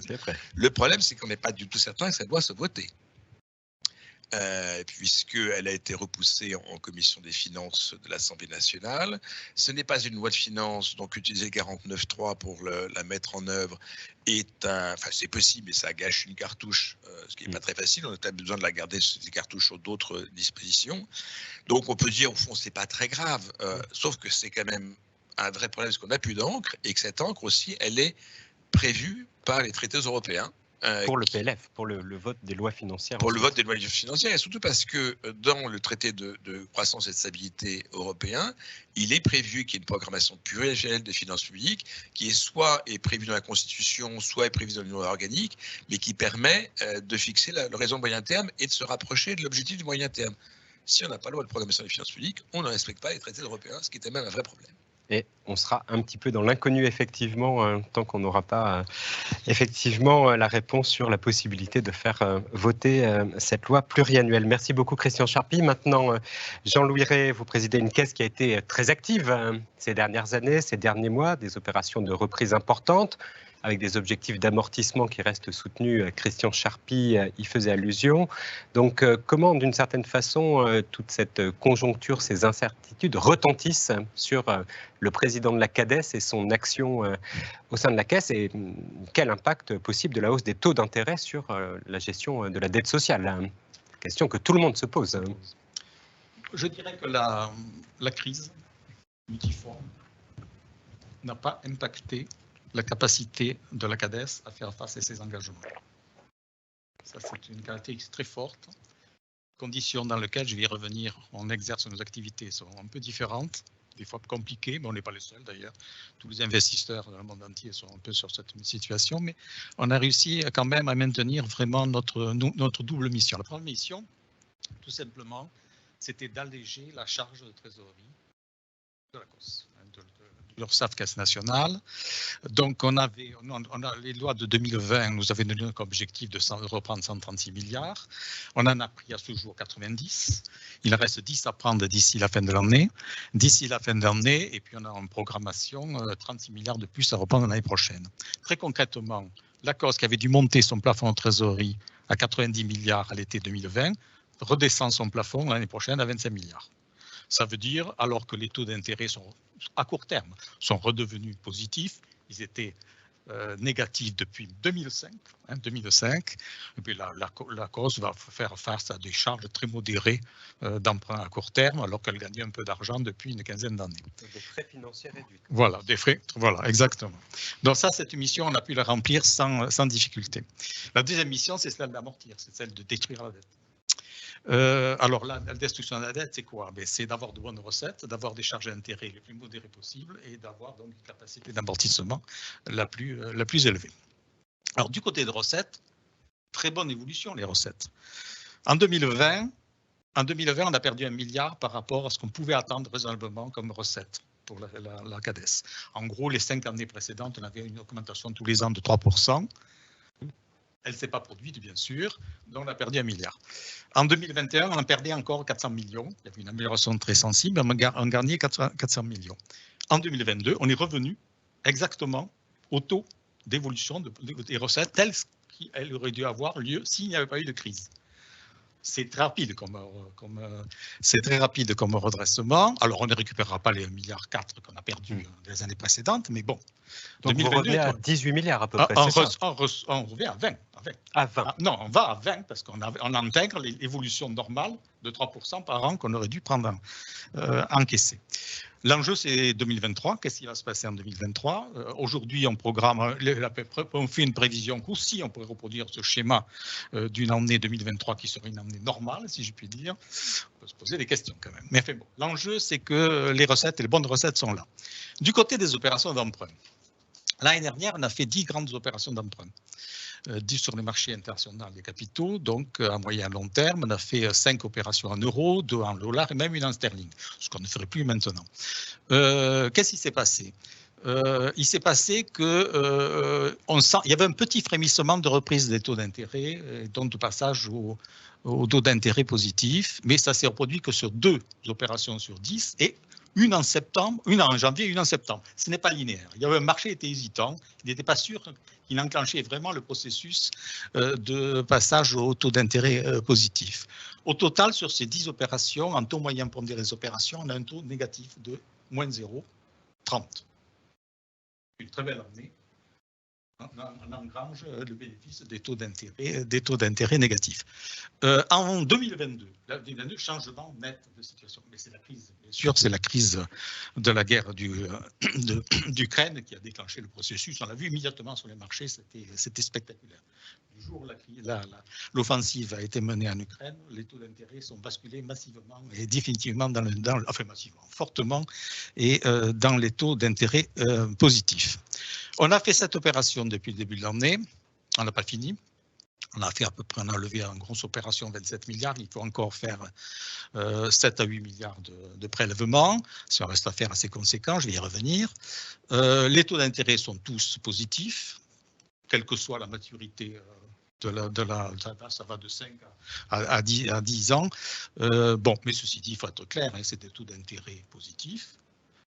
Le problème, c'est qu'on n'est pas du tout certain que ça doit se voter. Puisqu'elle a été repoussée en commission des finances de l'Assemblée nationale. Ce n'est pas une loi de finances, donc utiliser le 49.3 pour la mettre en œuvre enfin c'est possible, mais ça gâche une cartouche, ce qui n'est pas très facile. On a peut-être besoin de la garder, ces cartouches, sur d'autres dispositions. Donc on peut dire, au fond, c'est pas très grave, sauf que c'est quand même un vrai problème, parce qu'on n'a plus d'encre, et que cette encre aussi, elle est prévue par les traités européens. Pour le PLF, pour le vote des lois financières. Pour le vote des lois financières, et surtout parce que dans le traité de croissance et de stabilité européen, il est prévu qu'il y ait une programmation pluriannuelle des finances publiques qui est soit est prévue dans la Constitution, soit est prévue dans l'Union organique, mais qui permet de fixer l'horizon moyen terme et de se rapprocher de l'objectif du moyen terme. Si on n'a pas la loi de programmation des finances publiques, on ne respecte pas les traités européens, ce qui était même un vrai problème. Et on sera un petit peu dans l'inconnu, effectivement, tant qu'on n'aura pas effectivement la réponse sur la possibilité de faire voter cette loi pluriannuelle. Merci beaucoup, Christian Charpy. Maintenant, Jean-Louis Rey, vous présidez une caisse qui a été très active ces dernières années, ces derniers mois, des opérations de reprise importantes, avec des objectifs d'amortissement qui restent soutenus. Christian Charpy y faisait allusion. Donc, comment, d'une certaine façon, toute cette conjoncture, ces incertitudes retentissent sur le président de la CADES et son action au sein de la Caisse, et quel impact possible de la hausse des taux d'intérêt sur la gestion de la dette sociale? Question que tout le monde se pose. Je dirais que la crise multiforme n'a pas impacté la capacité de la CADES à faire face à ses engagements. Ça, c'est une caractéristique très forte. Conditions dans lesquelles, je vais y revenir, on exerce nos activités sont un peu différentes, des fois compliquées, mais on n'est pas les seuls d'ailleurs. Tous les investisseurs dans le monde entier sont un peu sur cette situation, mais on a réussi quand même à maintenir vraiment notre double mission. La première mission, tout simplement, c'était d'alléger la charge de trésorerie de la COS, de l'URSSAF Caisse nationale. Donc, on a les lois de 2020, nous avions donné comme objectif de reprendre 136 milliards. On en a pris à ce jour 90. Il reste 10 à prendre d'ici la fin de l'année. D'ici la fin de l'année, et puis on a en programmation 36 milliards de plus à reprendre l'année prochaine. Très concrètement, la COS qui avait dû monter son plafond de trésorerie à 90 milliards à l'été 2020, redescend son plafond l'année prochaine à 25 milliards. Ça veut dire, alors que les taux d'intérêt sont à court terme sont redevenus positifs, ils étaient négatifs depuis 2005. Et puis la COS va faire face à des charges très modérées d'emprunt à court terme, alors qu'elle gagnait un peu d'argent depuis une quinzaine d'années. Des frais financiers réduits. Voilà, des frais, voilà, exactement. Donc ça, cette mission, on a pu la remplir sans difficulté. La deuxième mission, c'est celle d'amortir, c'est celle de détruire la dette. Alors la destruction de la dette, c'est quoi? C'est d'avoir de bonnes recettes, d'avoir des charges d'intérêt les plus modérées possibles et d'avoir donc une capacité d'amortissement la plus élevée. Alors du côté de recettes, très bonne évolution les recettes. En 2020, on a perdu 1 milliard par rapport à ce qu'on pouvait attendre raisonnablement comme recettes pour la CADES. En gros, les 5 années précédentes, on avait une augmentation tous les ans de 3%. Elle ne s'est pas produite, bien sûr, donc on a perdu 1 milliard. En 2021, on en perdait encore 400 millions. Il y avait une amélioration très sensible, on gagnait 400 millions. En 2022, on est revenu exactement au taux d'évolution des recettes telles qu'elles auraient dû avoir lieu s'il n'y avait pas eu de crise. C'est très rapide comme redressement. Alors, on ne récupérera pas les 1,4 milliard qu'on a perdus les années précédentes, mais bon. Donc, 2022, vous revenez à 18 milliards à peu près, on revient à 20. À 20. Non, on va à 20 parce qu'on intègre l'évolution normale de 3% par an qu'on aurait dû prendre encaisser. L'enjeu, c'est 2023. Qu'est-ce qui va se passer en 2023? Aujourd'hui, on programme, on fait une prévision qu'aussi on pourrait reproduire ce schéma d'une année 2023 qui serait une année normale, si je puis dire. On peut se poser des questions quand même. Mais enfin, bon, l'enjeu, c'est que les recettes et les bonnes recettes sont là. Du côté des opérations d'emprunt, l'année dernière, on a fait 10 grandes opérations d'emprunt. 10 sur les marchés internationaux des capitaux, donc à moyen et long terme, on a fait 5 opérations en euros, 2 en dollars et même une en sterling, ce qu'on ne ferait plus maintenant. Qu'est-ce qui s'est passé? Il s'est passé qu'il y avait un petit frémissement de reprise des taux d'intérêt, donc de passage au taux d'intérêt positif, mais ça s'est reproduit que sur 2 opérations sur 10 et une en septembre, une en janvier et une en septembre. Ce n'est pas linéaire. Il y avait un marché était hésitant, il n'était pas sûr qu'il enclenchait vraiment le processus de passage au taux d'intérêt positif. Au total, sur ces 10 opérations, en taux moyen pondéré des opérations, on a un taux négatif de moins 0,30. Une très belle année. on engrange le bénéfice des taux d'intérêt négatifs. En 2022, changement net de situation. Mais c'est la crise, bien sûr, c'est la crise de la guerre d'Ukraine qui a déclenché le processus. On l'a vu immédiatement sur les marchés, c'était spectaculaire. Du jour où l'offensive a été menée en Ukraine, les taux d'intérêt sont basculés massivement et définitivement fortement et dans les taux d'intérêt positifs. On a fait cette opération depuis le début de l'année, on n'a pas fini. On a fait à peu près, on a levé en grosse opération 27 milliards, il faut encore faire 7 à 8 milliards de prélèvements, c'est un reste à faire assez conséquent, je vais y revenir. Les taux d'intérêt sont tous positifs, quelle que soit la maturité ça va de 5 à 10 ans. Bon, mais ceci dit, il faut être clair, hein, c'est des taux d'intérêt positifs,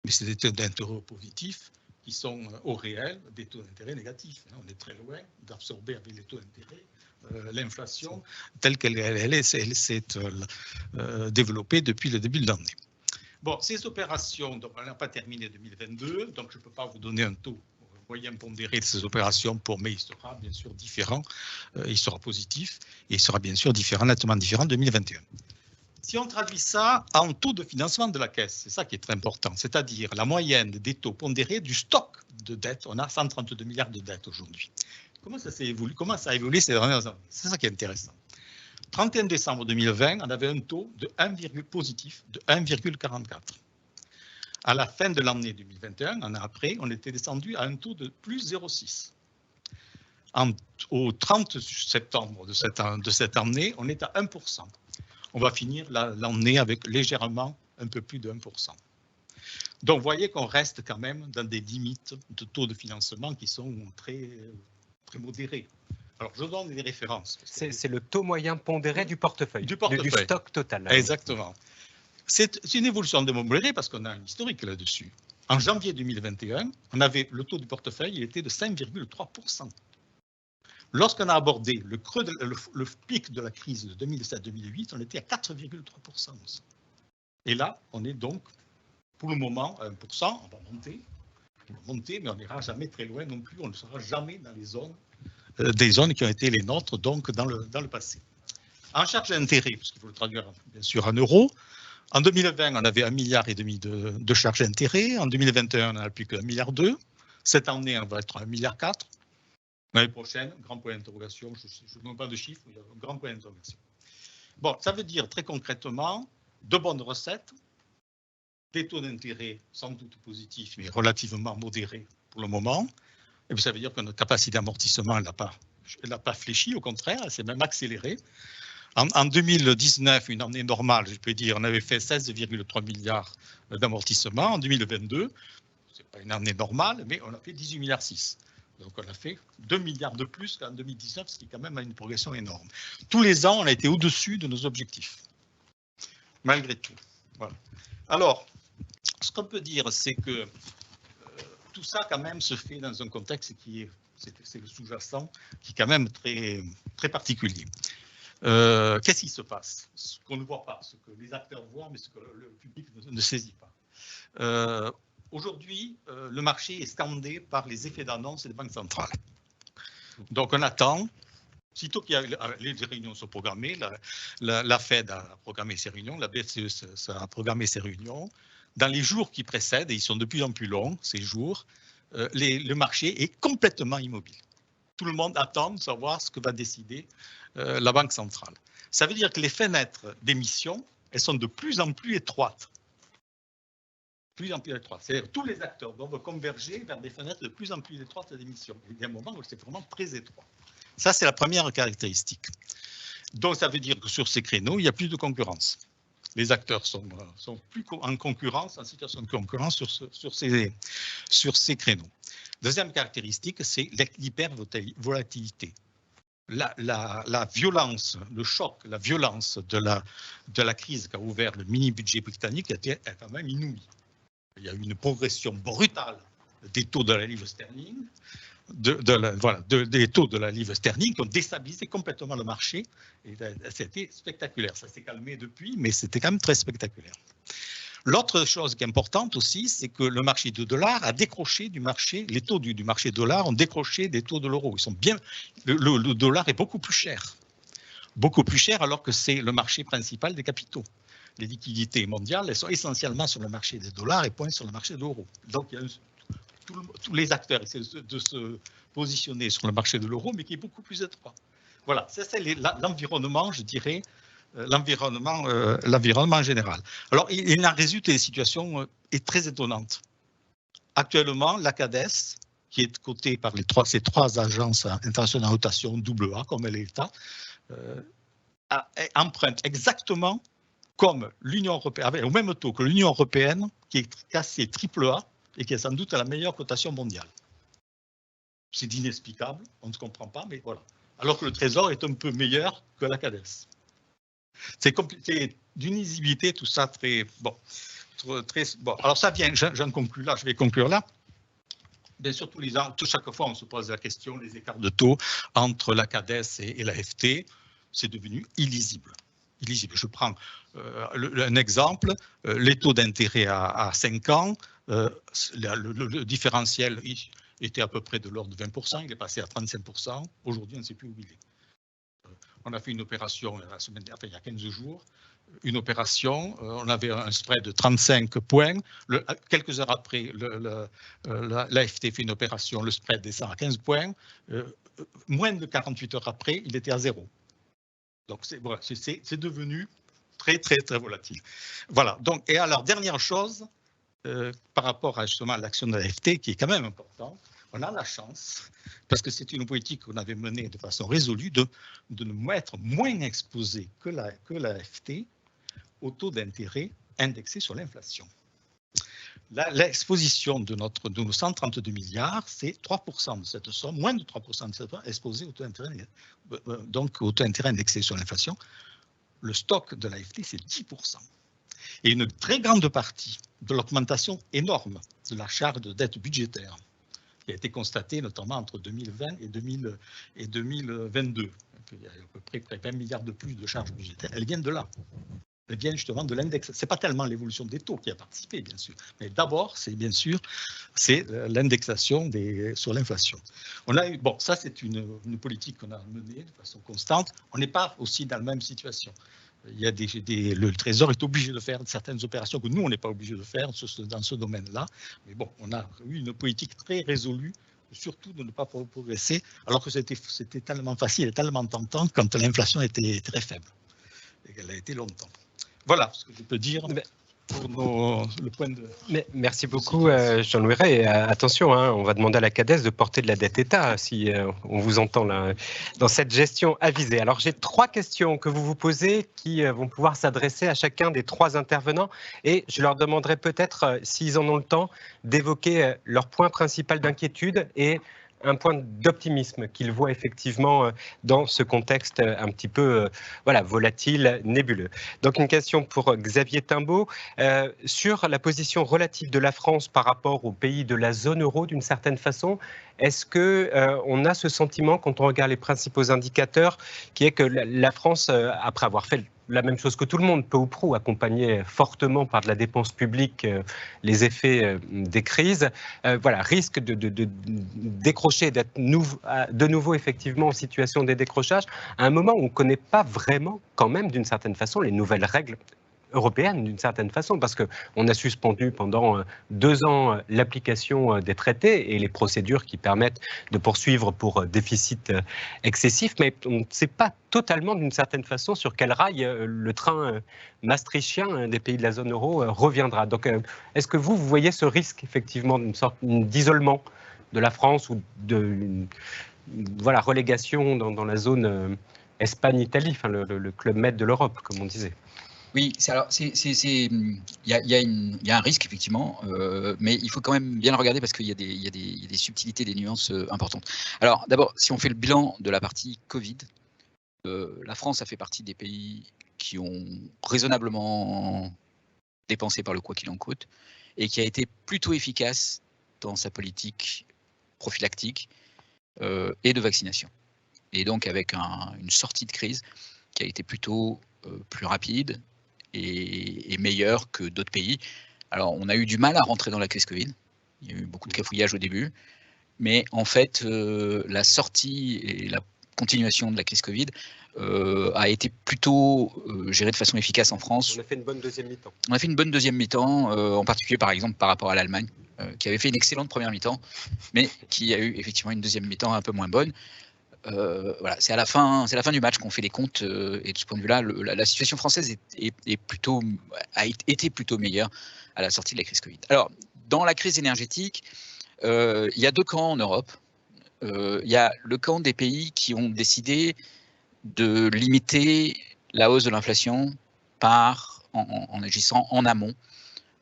mais c'est des taux d'intérêt positifs qui sont au réel des taux d'intérêt négatifs. On est très loin d'absorber avec les taux d'intérêt l'inflation telle qu'elle s'est développée depuis le début de l'année. Bon, ces opérations, donc, on n'a pas terminé 2022, donc je ne peux pas vous donner un taux moyen pondéré de ces opérations, mais il sera bien sûr différent, il sera positif, et il sera bien sûr nettement différent en 2021. Si on traduit ça en taux de financement de la caisse, c'est ça qui est très important, c'est-à-dire la moyenne des taux pondérés du stock de dette. On a 132 milliards de dettes aujourd'hui. Comment ça a évolué ces dernières années? C'est ça qui est intéressant. 31 décembre 2020, on avait un taux de positif de 1,44. À la fin de l'année 2021, un an après, on était descendu à un taux de plus 0,6. Au 30 septembre de cette année, on est à 1%. On va finir l'année avec légèrement un peu plus de 1%. Donc, vous voyez qu'on reste quand même dans des limites de taux de financement qui sont très, très modérés. Alors, je donne des références. C'est le taux moyen pondéré du portefeuille, du stock total. Là. Exactement. C'est une évolution démodérée parce qu'on a un historique là-dessus. En janvier 2021, le taux du portefeuille il était de 5,3%. Lorsqu'on a abordé le pic de la crise de 2007-2008, on était à 4,3%. Et là, on est donc, pour le moment, à 1%. On va monter, mais on n'ira jamais très loin non plus. On ne sera jamais dans les zones, des zones qui ont été les nôtres donc dans le passé. En charge d'intérêt, parce qu'il faut le traduire bien sûr en euros, en 2020, on avait 1,5 milliard de charges d'intérêt. En 2021, on n'a plus que 1,2 milliard. Cette année, on va être à 1,4 milliard. L'année prochaine, grand point d'interrogation. Je ne donne pas de chiffres, il y a un grand point d'interrogation. Bon, ça veut dire très concrètement de bonnes recettes, des taux d'intérêt sans doute positifs, mais relativement modérés pour le moment. Et puis ça veut dire que notre capacité d'amortissement, elle n'a pas fléchi, au contraire, elle s'est même accélérée. En 2019, une année normale, je peux dire, on avait fait 16,3 milliards d'amortissement. En 2022, ce n'est pas une année normale, mais on a fait 18,6 milliards. Donc on a fait 2 milliards de plus qu'en 2019, ce qui est quand même une progression énorme. Tous les ans, on a été au-dessus de nos objectifs, malgré tout. Voilà. Alors, ce qu'on peut dire, c'est que tout ça, quand même, se fait dans un contexte qui c'est le sous-jacent, qui est quand même très, très particulier. Qu'est-ce qui se passe? Ce qu'on ne voit pas, ce que les acteurs voient, mais ce que le public ne saisit pas. Aujourd'hui, le marché est scandé par les effets d'annonce des banques centrales. Donc, on attend, sitôt qu'il y a les réunions sont programmées, la Fed a programmé ses réunions, la BCE a programmé ses réunions. Dans les jours qui précèdent, et ils sont de plus en plus longs, ces jours, le marché est complètement immobile. Tout le monde attend de savoir ce que va décider la Banque centrale. Ça veut dire que les fenêtres d'émission, elles sont de plus en plus étroites. C'est-à-dire tous les acteurs doivent converger vers des fenêtres de plus en plus étroites d'émission. Il y a un moment où c'est vraiment très étroit. Ça, c'est la première caractéristique. Donc, ça veut dire que sur ces créneaux, il n'y a plus de concurrence. Les acteurs sont plus en concurrence, en situation de concurrence sur ces créneaux. Deuxième caractéristique, c'est l'hypervolatilité. La violence, le choc, la violence de la crise qu'a ouvert le mini-budget britannique est quand même inouïe. Il y a eu une progression brutale des taux de la livre sterling, des taux de la livre sterling qui ont déstabilisé complètement le marché. Et c'était spectaculaire. Ça s'est calmé depuis, mais c'était quand même très spectaculaire. L'autre chose qui est importante aussi, c'est que le marché du dollar a décroché du marché, les taux du marché dollar ont décroché des taux de l'euro. Ils sont bien, le dollar est beaucoup plus cher alors que c'est le marché principal des capitaux. Les liquidités mondiales, elles sont essentiellement sur le marché des dollars et point sur le marché de l'euro. Donc, il y a tous les acteurs essaient de se positionner sur le marché de l'euro, mais qui est beaucoup plus étroit. Voilà, ça c'est l'environnement, je dirais, l'environnement général. Alors, il en résulte des situations très étonnantes. Actuellement, la CADES, qui est cotée par ces trois agences internationales de notation AA, comme elle est l'État, emprunte exactement comme l'Union européenne, au même taux que l'Union européenne, qui est classée AAA et qui est sans doute à la meilleure cotation mondiale. C'est inexplicable, on ne comprend pas, mais voilà. Alors que le Trésor est un peu meilleur que la CADES. C'est d'une lisibilité, tout ça, très bon. Bon. Alors ça vient, j'en conclus là, je vais conclure là. Bien sûr, tous les ans, chaque fois, on se pose la question, les écarts de taux entre la CADES et la FT, c'est devenu illisible. Je prends un exemple, les taux d'intérêt à 5 ans, le différentiel était à peu près de l'ordre de 20%, il est passé à 35%, aujourd'hui on ne sait plus où il est. On a fait une opération il y a 15 jours, une opération, on avait un spread de 35 points, quelques heures après, l'AFT fait une opération, le spread descend à 15 points, moins de 48 heures après, il était à 0. Donc c'est devenu très, très, très volatile. Voilà, donc, et alors, dernière chose, par rapport à justement l'action de l'AFT, qui est quand même importante, on a la chance, parce que c'est une politique qu'on avait menée de façon résolue, de être moins exposé que l'AFT au taux d'intérêt indexé sur l'inflation. L'exposition de nos 132 milliards, c'est 3% de cette somme, moins de 3% de cette somme exposée au taux d'intérêt, donc au taux d'intérêt indexé sur l'inflation. Le stock de l'AFT, c'est 10%. Et une très grande partie de l'augmentation énorme de la charge de dette budgétaire qui a été constatée notamment entre 2020 et 2022. Il y a à peu près 20 milliards de plus de charges budgétaires. Elles viennent de là. Elles viennent justement de l'index. Ce n'est pas tellement l'évolution des taux qui a participé, bien sûr. Mais d'abord, c'est bien sûr, c'est l'indexation sur l'inflation. Bon, ça, c'est une politique qu'on a menée de façon constante. On n'est pas aussi dans la même situation. Il y a le Trésor est obligé de faire certaines opérations que nous, on n'est pas obligé de faire dans ce domaine-là. Mais bon, on a eu une politique très résolue, surtout de ne pas progresser, alors que c'était tellement facile et tellement tentant quand l'inflation était très faible. Et qu'elle a été longtemps. Voilà ce que je peux dire pour le point de... Merci beaucoup, Jean-Louis Ray. Attention, hein, on va demander à la CADES de porter de la dette État si on vous entend là, dans cette gestion avisée. Alors, j'ai 3 questions que vous posez qui vont pouvoir s'adresser à chacun des 3 intervenants et je leur demanderai peut-être, s'ils en ont le temps, d'évoquer leur point principal d'inquiétude et un point d'optimisme qu'ils voient effectivement dans ce contexte un petit peu volatile, nébuleux. Donc une question pour Xavier Timbaud sur la position relative de la France par rapport aux pays de la zone euro d'une certaine façon. Est-ce qu'on a ce sentiment quand on regarde les principaux indicateurs qui est que la France, après avoir fait la même chose que tout le monde, peu ou prou, accompagné fortement par de la dépense publique, les effets des crises, risque de décrocher, d'être de nouveau effectivement en situation de décrochage, à un moment où on ne connaît pas vraiment, quand même, d'une certaine façon, les nouvelles règles européenne d'une certaine façon, parce qu'on a suspendu pendant 2 ans l'application des traités et les procédures qui permettent de poursuivre pour déficit excessif, mais on ne sait pas totalement d'une certaine façon sur quel rail le train maastrichtien des pays de la zone euro reviendra. Donc est-ce que vous voyez ce risque effectivement d'une sorte d'isolement de la France ou de relégation dans la zone Espagne-Italie, enfin le club maître de l'Europe, comme on disait? Oui, il y a un risque effectivement, mais il faut quand même bien le regarder parce qu'il y a des subtilités, des nuances importantes. Alors d'abord, si on fait le bilan de la partie Covid, la France a fait partie des pays qui ont raisonnablement dépensé par le quoi qu'il en coûte et qui a été plutôt efficace dans sa politique prophylactique et de vaccination. Et donc avec une sortie de crise qui a été plutôt plus rapide est meilleure que d'autres pays. Alors, on a eu du mal à rentrer dans la crise Covid. Il y a eu beaucoup de cafouillage au début. Mais en fait, la sortie et la continuation de la crise Covid a été plutôt gérée de façon efficace en France. On a fait une bonne deuxième mi-temps. On a fait une bonne deuxième mi-temps, en particulier par exemple par rapport à l'Allemagne, qui avait fait une excellente première mi-temps, mais qui a eu effectivement une deuxième mi-temps un peu moins bonne. Voilà, c'est à la fin du match qu'on fait les comptes, et de ce point de vue-là, la situation française a été plutôt meilleure à la sortie de la crise Covid. Alors, dans la crise énergétique, il y a deux camps en Europe. Il y a le camp des pays qui ont décidé de limiter la hausse de l'inflation en agissant en amont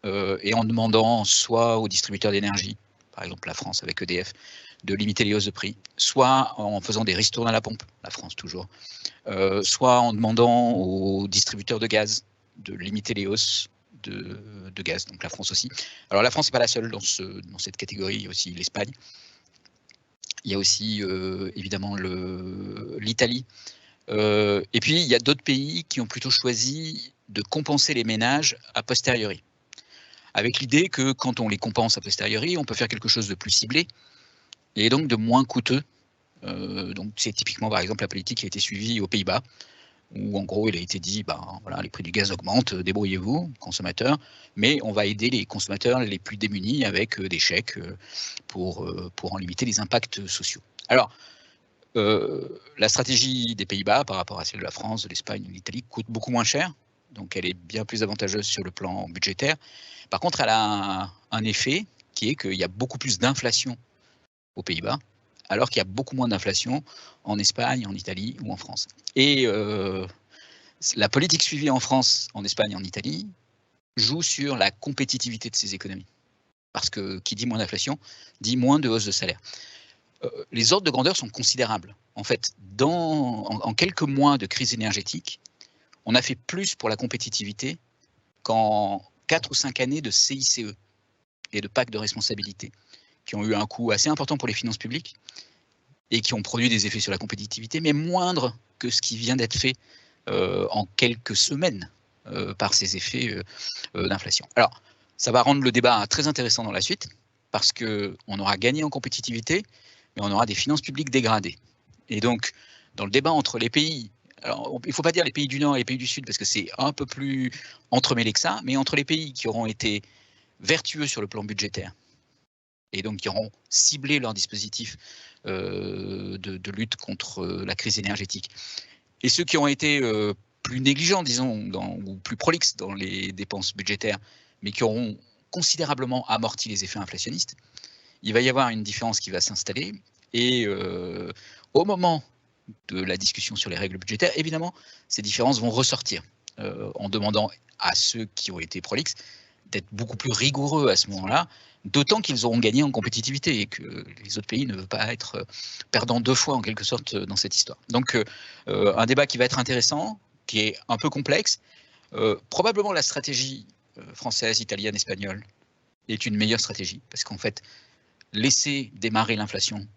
et en demandant soit aux distributeurs d'énergie, par exemple la France avec EDF, de limiter les hausses de prix, soit en faisant des ristournes à la pompe, la France toujours, soit en demandant aux distributeurs de gaz de limiter les hausses de gaz, donc la France aussi. Alors la France n'est pas la seule dans cette catégorie, il y a aussi l'Espagne. Il y a aussi évidemment l'Italie. Et puis il y a d'autres pays qui ont plutôt choisi de compenser les ménages a posteriori, avec l'idée que quand on les compense a posteriori, on peut faire quelque chose de plus ciblé et donc de moins coûteux. Donc c'est typiquement par exemple la politique qui a été suivie aux Pays-Bas, où en gros il a été dit, voilà, les prix du gaz augmentent, débrouillez-vous, consommateurs, mais on va aider les consommateurs les plus démunis avec des chèques pour en limiter les impacts sociaux. Alors, la stratégie des Pays-Bas par rapport à celle de la France, de l'Espagne, de l'Italie coûte beaucoup moins cher, donc elle est bien plus avantageuse sur le plan budgétaire. Par contre, elle a un effet qui est qu'il y a beaucoup plus d'inflation aux Pays-Bas, alors qu'il y a beaucoup moins d'inflation en Espagne, en Italie ou en France. Et la politique suivie en France, en Espagne et en Italie joue sur la compétitivité de ces économies. Parce que qui dit moins d'inflation, dit moins de hausse de salaire. Les ordres de grandeur sont considérables. En fait, en quelques mois de crise énergétique, on a fait plus pour la compétitivité qu'en 4 ou 5 années de CICE et de pacte de responsabilité, qui ont eu un coût assez important pour les finances publiques et qui ont produit des effets sur la compétitivité, mais moindres que ce qui vient d'être fait en quelques semaines par ces effets d'inflation. Alors, ça va rendre le débat très intéressant dans la suite, parce qu'on aura gagné en compétitivité, mais on aura des finances publiques dégradées. Et donc, dans le débat entre les pays, alors, il ne faut pas dire les pays du Nord et les pays du Sud, parce que c'est un peu plus entremêlé que ça, mais entre les pays qui auront été vertueux sur le plan budgétaire, et donc qui auront ciblé leur dispositif de lutte contre la crise énergétique, et ceux qui ont été plus négligents, disons, ou plus prolixes dans les dépenses budgétaires, mais qui auront considérablement amorti les effets inflationnistes, il va y avoir une différence qui va s'installer. Et au moment de la discussion sur les règles budgétaires, évidemment, ces différences vont ressortir en demandant à ceux qui ont été prolixes d'être beaucoup plus rigoureux à ce moment-là, d'autant qu'ils auront gagné en compétitivité et que les autres pays ne veulent pas être perdants deux fois en quelque sorte dans cette histoire. Donc un débat qui va être intéressant, qui est un peu complexe. Probablement la stratégie française, italienne, espagnole est une meilleure stratégie, parce qu'en fait, laisser démarrer l'inflation,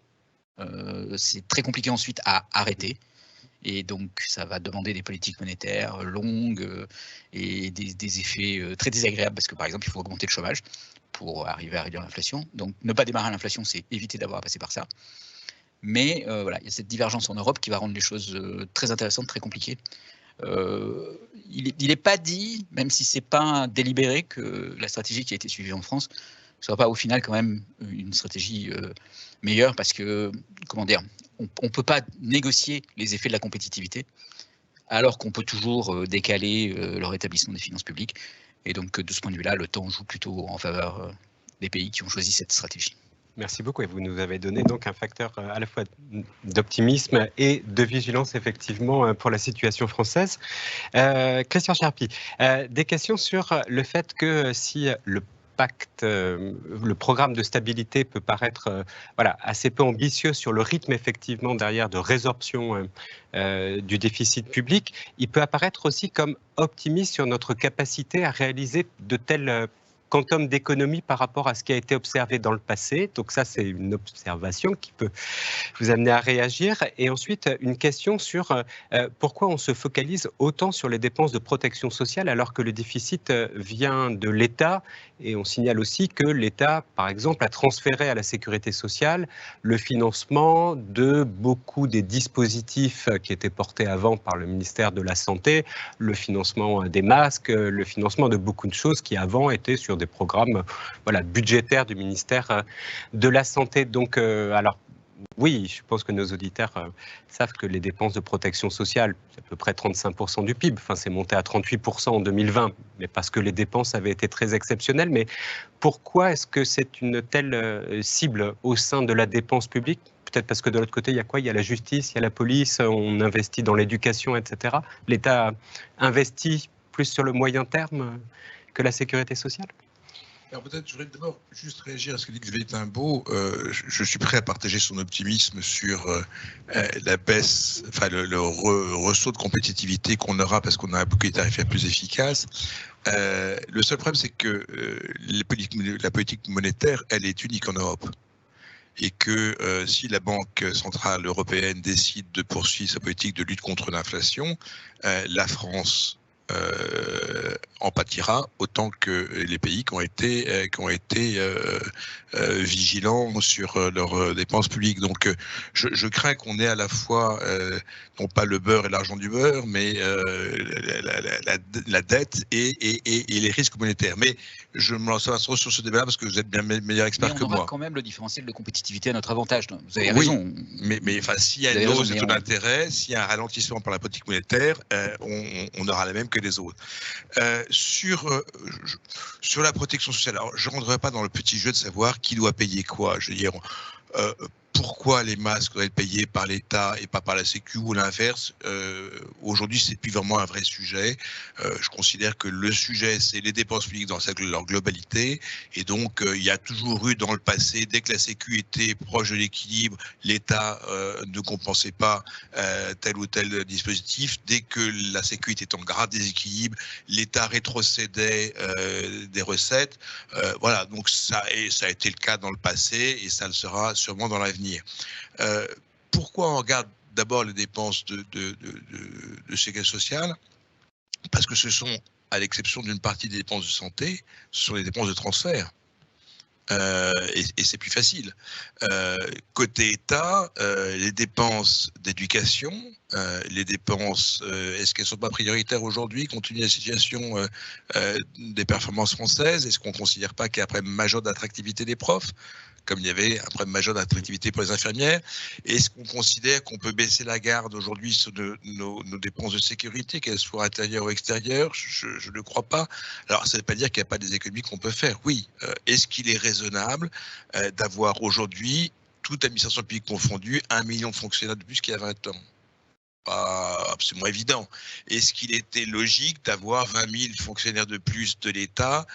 c'est très compliqué ensuite à arrêter. Et donc, ça va demander des politiques monétaires longues et des effets très désagréables, parce que, par exemple, il faut augmenter le chômage pour arriver à réduire l'inflation. Donc, ne pas démarrer l'inflation, c'est éviter d'avoir à passer par ça. Mais voilà, il y a cette divergence en Europe qui va rendre les choses très intéressantes, très compliquées. Il n'est pas dit, même si ce n'est pas délibéré, que la stratégie qui a été suivie en France ne soit pas au final quand même une stratégie meilleure, parce que, comment dire, on ne peut pas négocier les effets de la compétitivité, alors qu'on peut toujours décaler le rétablissement des finances publiques. Et donc, de ce point de vue-là, le temps joue plutôt en faveur des pays qui ont choisi cette stratégie. Merci beaucoup, et vous nous avez donné donc un facteur à la fois d'optimisme et de vigilance effectivement pour la situation française. Christian Charpy, des questions sur le fait que si le pacte, le programme de stabilité peut paraître voilà, assez peu ambitieux sur le rythme effectivement derrière de résorption du déficit public, il peut apparaître aussi comme optimiste sur notre capacité à réaliser de tels quantum d'économie par rapport à ce qui a été observé dans le passé. Donc ça, c'est une observation qui peut vous amener à réagir. Et ensuite, une question sur pourquoi on se focalise autant sur les dépenses de protection sociale alors que le déficit vient de l'État. Et on signale aussi que l'État, par exemple, a transféré à la sécurité sociale le financement de beaucoup des dispositifs qui étaient portés avant par le ministère de la Santé, le financement des masques, le financement de beaucoup de choses qui avant étaient sur des programmes budgétaires du ministère de la Santé. Donc, alors, oui, je pense que nos auditeurs savent que les dépenses de protection sociale, c'est à peu près 35% du PIB. Enfin, c'est monté à 38% en 2020, mais parce que les dépenses avaient été très exceptionnelles. Mais pourquoi est-ce que c'est une telle cible au sein de la dépense publique? Peut-être parce que de l'autre côté, il y a quoi? Il y a la justice, il y a la police, on investit dans l'éducation, etc. L'État investit plus sur le moyen terme que la sécurité sociale? Alors peut-être, je voudrais d'abord juste réagir à ce que dit Xavier Timbaud. Je suis prêt à partager son optimisme sur la baisse, enfin le ressaut de compétitivité qu'on aura parce qu'on a un bouclier tarifaire plus efficace. Le seul problème, c'est que la politique monétaire, elle est unique en Europe. Et que si la Banque centrale européenne décide de poursuivre sa politique de lutte contre l'inflation, la France en pâtira autant que les pays qui ont été vigilants sur leurs dépenses publiques. Donc je crains qu'on ait à la fois non pas le beurre et l'argent du beurre, mais la dette et les risques monétaires. Mais je me lance trop sur ce débat parce que vous êtes bien meilleur expert que moi. Mais on aura quand même le différentiel de compétitivité à notre avantage. Vous avez raison. Mais enfin, s'il y a une hausse des taux d'intérêt, s'il y a un ralentissement par la politique monétaire, on aura la même que les autres. Sur la protection sociale, alors, je ne rentrerai pas dans le petit jeu de savoir qui doit payer quoi. Je veux dire, pourquoi les masques doivent être payés par l'État et pas par la Sécu ou l'inverse. Aujourd'hui, c'est plus vraiment un vrai sujet. Je considère que le sujet, c'est les dépenses publiques dans leur globalité. Et donc, il y a toujours eu dans le passé, dès que la Sécu était proche de l'équilibre, l'État ne compensait pas tel ou tel dispositif. Dès que la Sécu était en grave déséquilibre, l'État rétrocédait des recettes. Voilà, donc ça a été le cas dans le passé et ça le sera sûrement dans l'avenir. Pourquoi on regarde d'abord les dépenses de sécurité sociale? Parce que ce sont, à l'exception d'une partie des dépenses de santé, ce sont les dépenses de transfert. Et c'est plus facile. Côté État, les dépenses d'éducation, les dépenses, est-ce qu'elles ne sont pas prioritaires aujourd'hui compte tenu de la situation des performances françaises? Est-ce qu'on ne considère pas qu'il y a un problème majeur d'attractivité des profs, comme il y avait un problème majeur d'attractivité pour les infirmières? Est-ce qu'on considère qu'on peut baisser la garde aujourd'hui sur nos dépenses de sécurité, qu'elles soient intérieures ou extérieures? Je ne crois pas. Alors, ça ne veut pas dire qu'il n'y a pas des économies qu'on peut faire. Oui. Est-ce qu'il est raisonnable d'avoir aujourd'hui, toute administration publique confondue, 1 million de fonctionnaires de plus qu'il y a 20 ans? Pas absolument évident. Est-ce qu'il était logique d'avoir 20 000 fonctionnaires de plus de l'État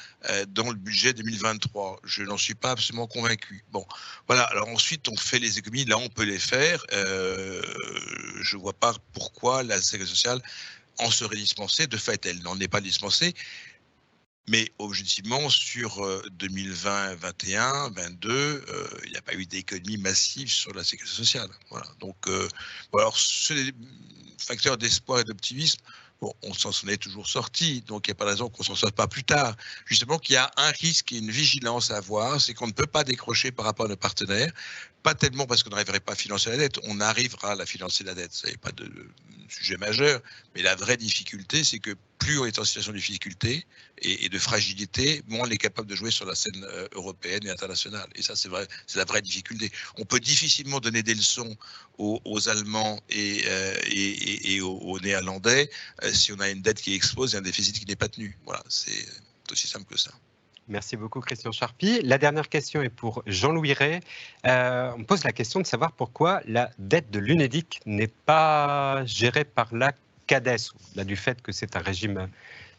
dans le budget 2023? Je n'en suis pas absolument convaincu. Bon, voilà. Alors ensuite, on fait les économies. Là, on peut les faire. Je ne vois pas pourquoi la sécurité sociale en serait dispensée. De fait, elle n'en est pas dispensée. Mais objectivement, sur 2020, 2021, 2022, il n'y a pas eu d'économie massive sur la sécurité sociale. Voilà. Donc, alors, sur les facteurs d'espoir et d'optimisme, bon, on s'en est toujours sorti, donc il n'y a pas de raison qu'on ne s'en sorte pas plus tard. Justement, qu'il y a un risque et une vigilance à avoir, c'est qu'on ne peut pas décrocher par rapport à nos partenaires, pas tellement parce qu'on n'arriverait pas à financer la dette, on arrivera à la financer la dette, ça n'est pas de sujet majeur, mais la vraie difficulté, c'est que plus on est en situation de difficulté et de fragilité, moins on est capable de jouer sur la scène européenne et internationale. Et ça, c'est vrai, c'est la vraie difficulté. On peut difficilement donner des leçons aux Allemands et aux Néerlandais si on a une dette qui explose et un déficit qui n'est pas tenu. Voilà, c'est aussi simple que ça. Merci beaucoup, Christian Charpy. La dernière question est pour Jean-Louis Ray. On me pose la question de savoir pourquoi la dette de l'UNEDIC n'est pas gérée par la CADES, au-delà du fait que c'est un régime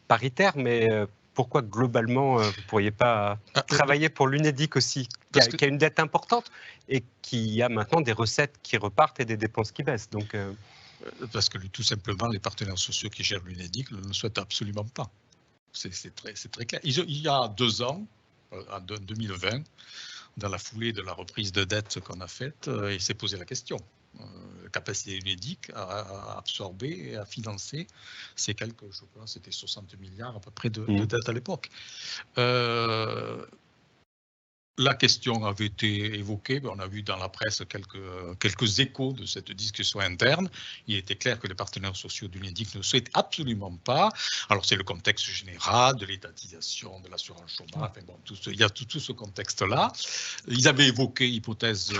paritaire, mais pourquoi globalement vous ne pourriez pas travailler pour l'UNEDIC aussi, qui a une dette importante et qui a maintenant des recettes qui repartent et des dépenses qui baissent. Donc, parce que tout simplement, les partenaires sociaux qui gèrent l'UNEDIC ne le souhaitent absolument pas. C'est très clair. Il y a 2 ans, en 2020, dans la foulée de la reprise de dette qu'on a faite, il s'est posé la question. La capacité de l'UNEDIC à absorber et à financer ces quelques, je crois, c'était 60 milliards à peu près de dette à l'époque. La question avait été évoquée, on a vu dans la presse quelques échos de cette discussion interne. Il était clair que les partenaires sociaux de l'UNEDIC ne souhaitent absolument pas. Alors c'est le contexte général de l'étatisation de l'assurance chômage, enfin bon, il y a tout ce contexte-là. Ils avaient évoqué l'hypothèse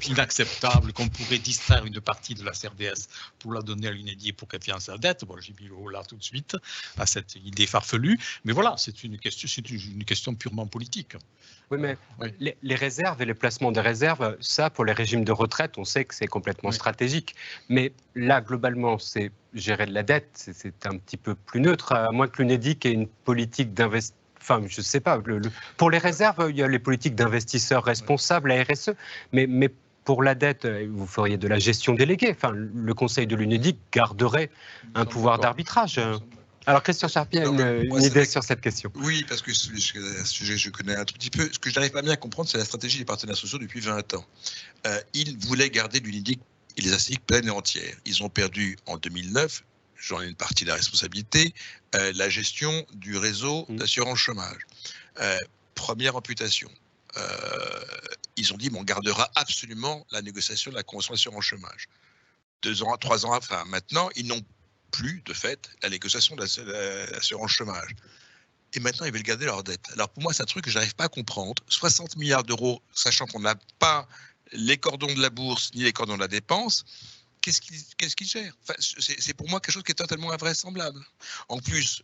inacceptable qu'on pourrait distraire une partie de la CRDS pour la donner à l'UNEDIC pour qu'elle finance sa dette. Bon, j'ai mis le haut là tout de suite à cette idée farfelue. Mais voilà, c'est une question purement politique. Oui, mais les réserves et les placements des réserves, ça, pour les régimes de retraite, on sait que c'est complètement stratégique. Mais là, globalement, c'est gérer de la dette, c'est un petit peu plus neutre, à moins que l'UNEDIC ait une politique d'investissement. Enfin, je ne sais pas. Pour les réserves, il y a les politiques d'investisseurs responsables, la RSE, mais pour la dette, vous feriez de la gestion déléguée. Enfin, le Conseil de l'UNEDIC garderait un pouvoir d'arbitrage. Alors, Christian Charpie a une idée sur cette question. Oui, parce que c'est un sujet que je connais un tout petit peu. Ce que je n'arrive pas bien à comprendre, c'est la stratégie des partenaires sociaux depuis 20 ans. Ils voulaient garder l'UNEDIC et les ACIC pleines et entières. Ils ont perdu en 2009, j'en ai une partie de la responsabilité, la gestion du réseau d'assurance chômage. Première amputation. Ils ont dit on gardera absolument la négociation de la convention d'assurance chômage. 2 ans, 3 ans, enfin maintenant, ils n'ont plus, de fait, la négociation de l'assurance chômage. Et maintenant, ils veulent garder leur dette. Alors pour moi, c'est un truc que je n'arrive pas à comprendre. 60 milliards d'euros, sachant qu'on n'a pas les cordons de la bourse ni les cordons de la dépense, qu'est-ce qu'ils gèrent? Enfin, c'est pour moi quelque chose qui est totalement invraisemblable. En plus,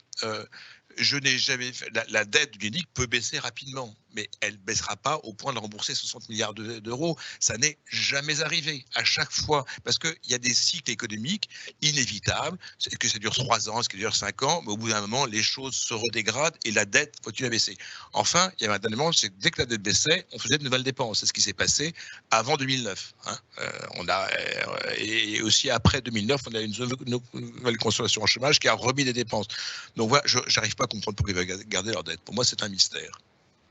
je n'ai jamais fait, la dette de l'UNEDIC peut baisser rapidement, mais elle ne baissera pas au point de rembourser 60 milliards d'euros. Ça n'est jamais arrivé. À chaque fois, parce qu'il y a des cycles économiques inévitables, que ça dure 3 ans, est-ce que ça dure 5 ans, mais au bout d'un moment, les choses se redégradent et la dette continue à baisser. Enfin, il y avait un élément, c'est que dès que la dette baissait, on faisait de nouvelles dépenses. C'est ce qui s'est passé avant 2009. Hein. Et aussi après 2009, on a une nouvelle consommation en chômage qui a remis des dépenses. Donc voilà, je n'arrive pas à comprendre pourquoi ils veulent garder leur dette. Pour moi, c'est un mystère.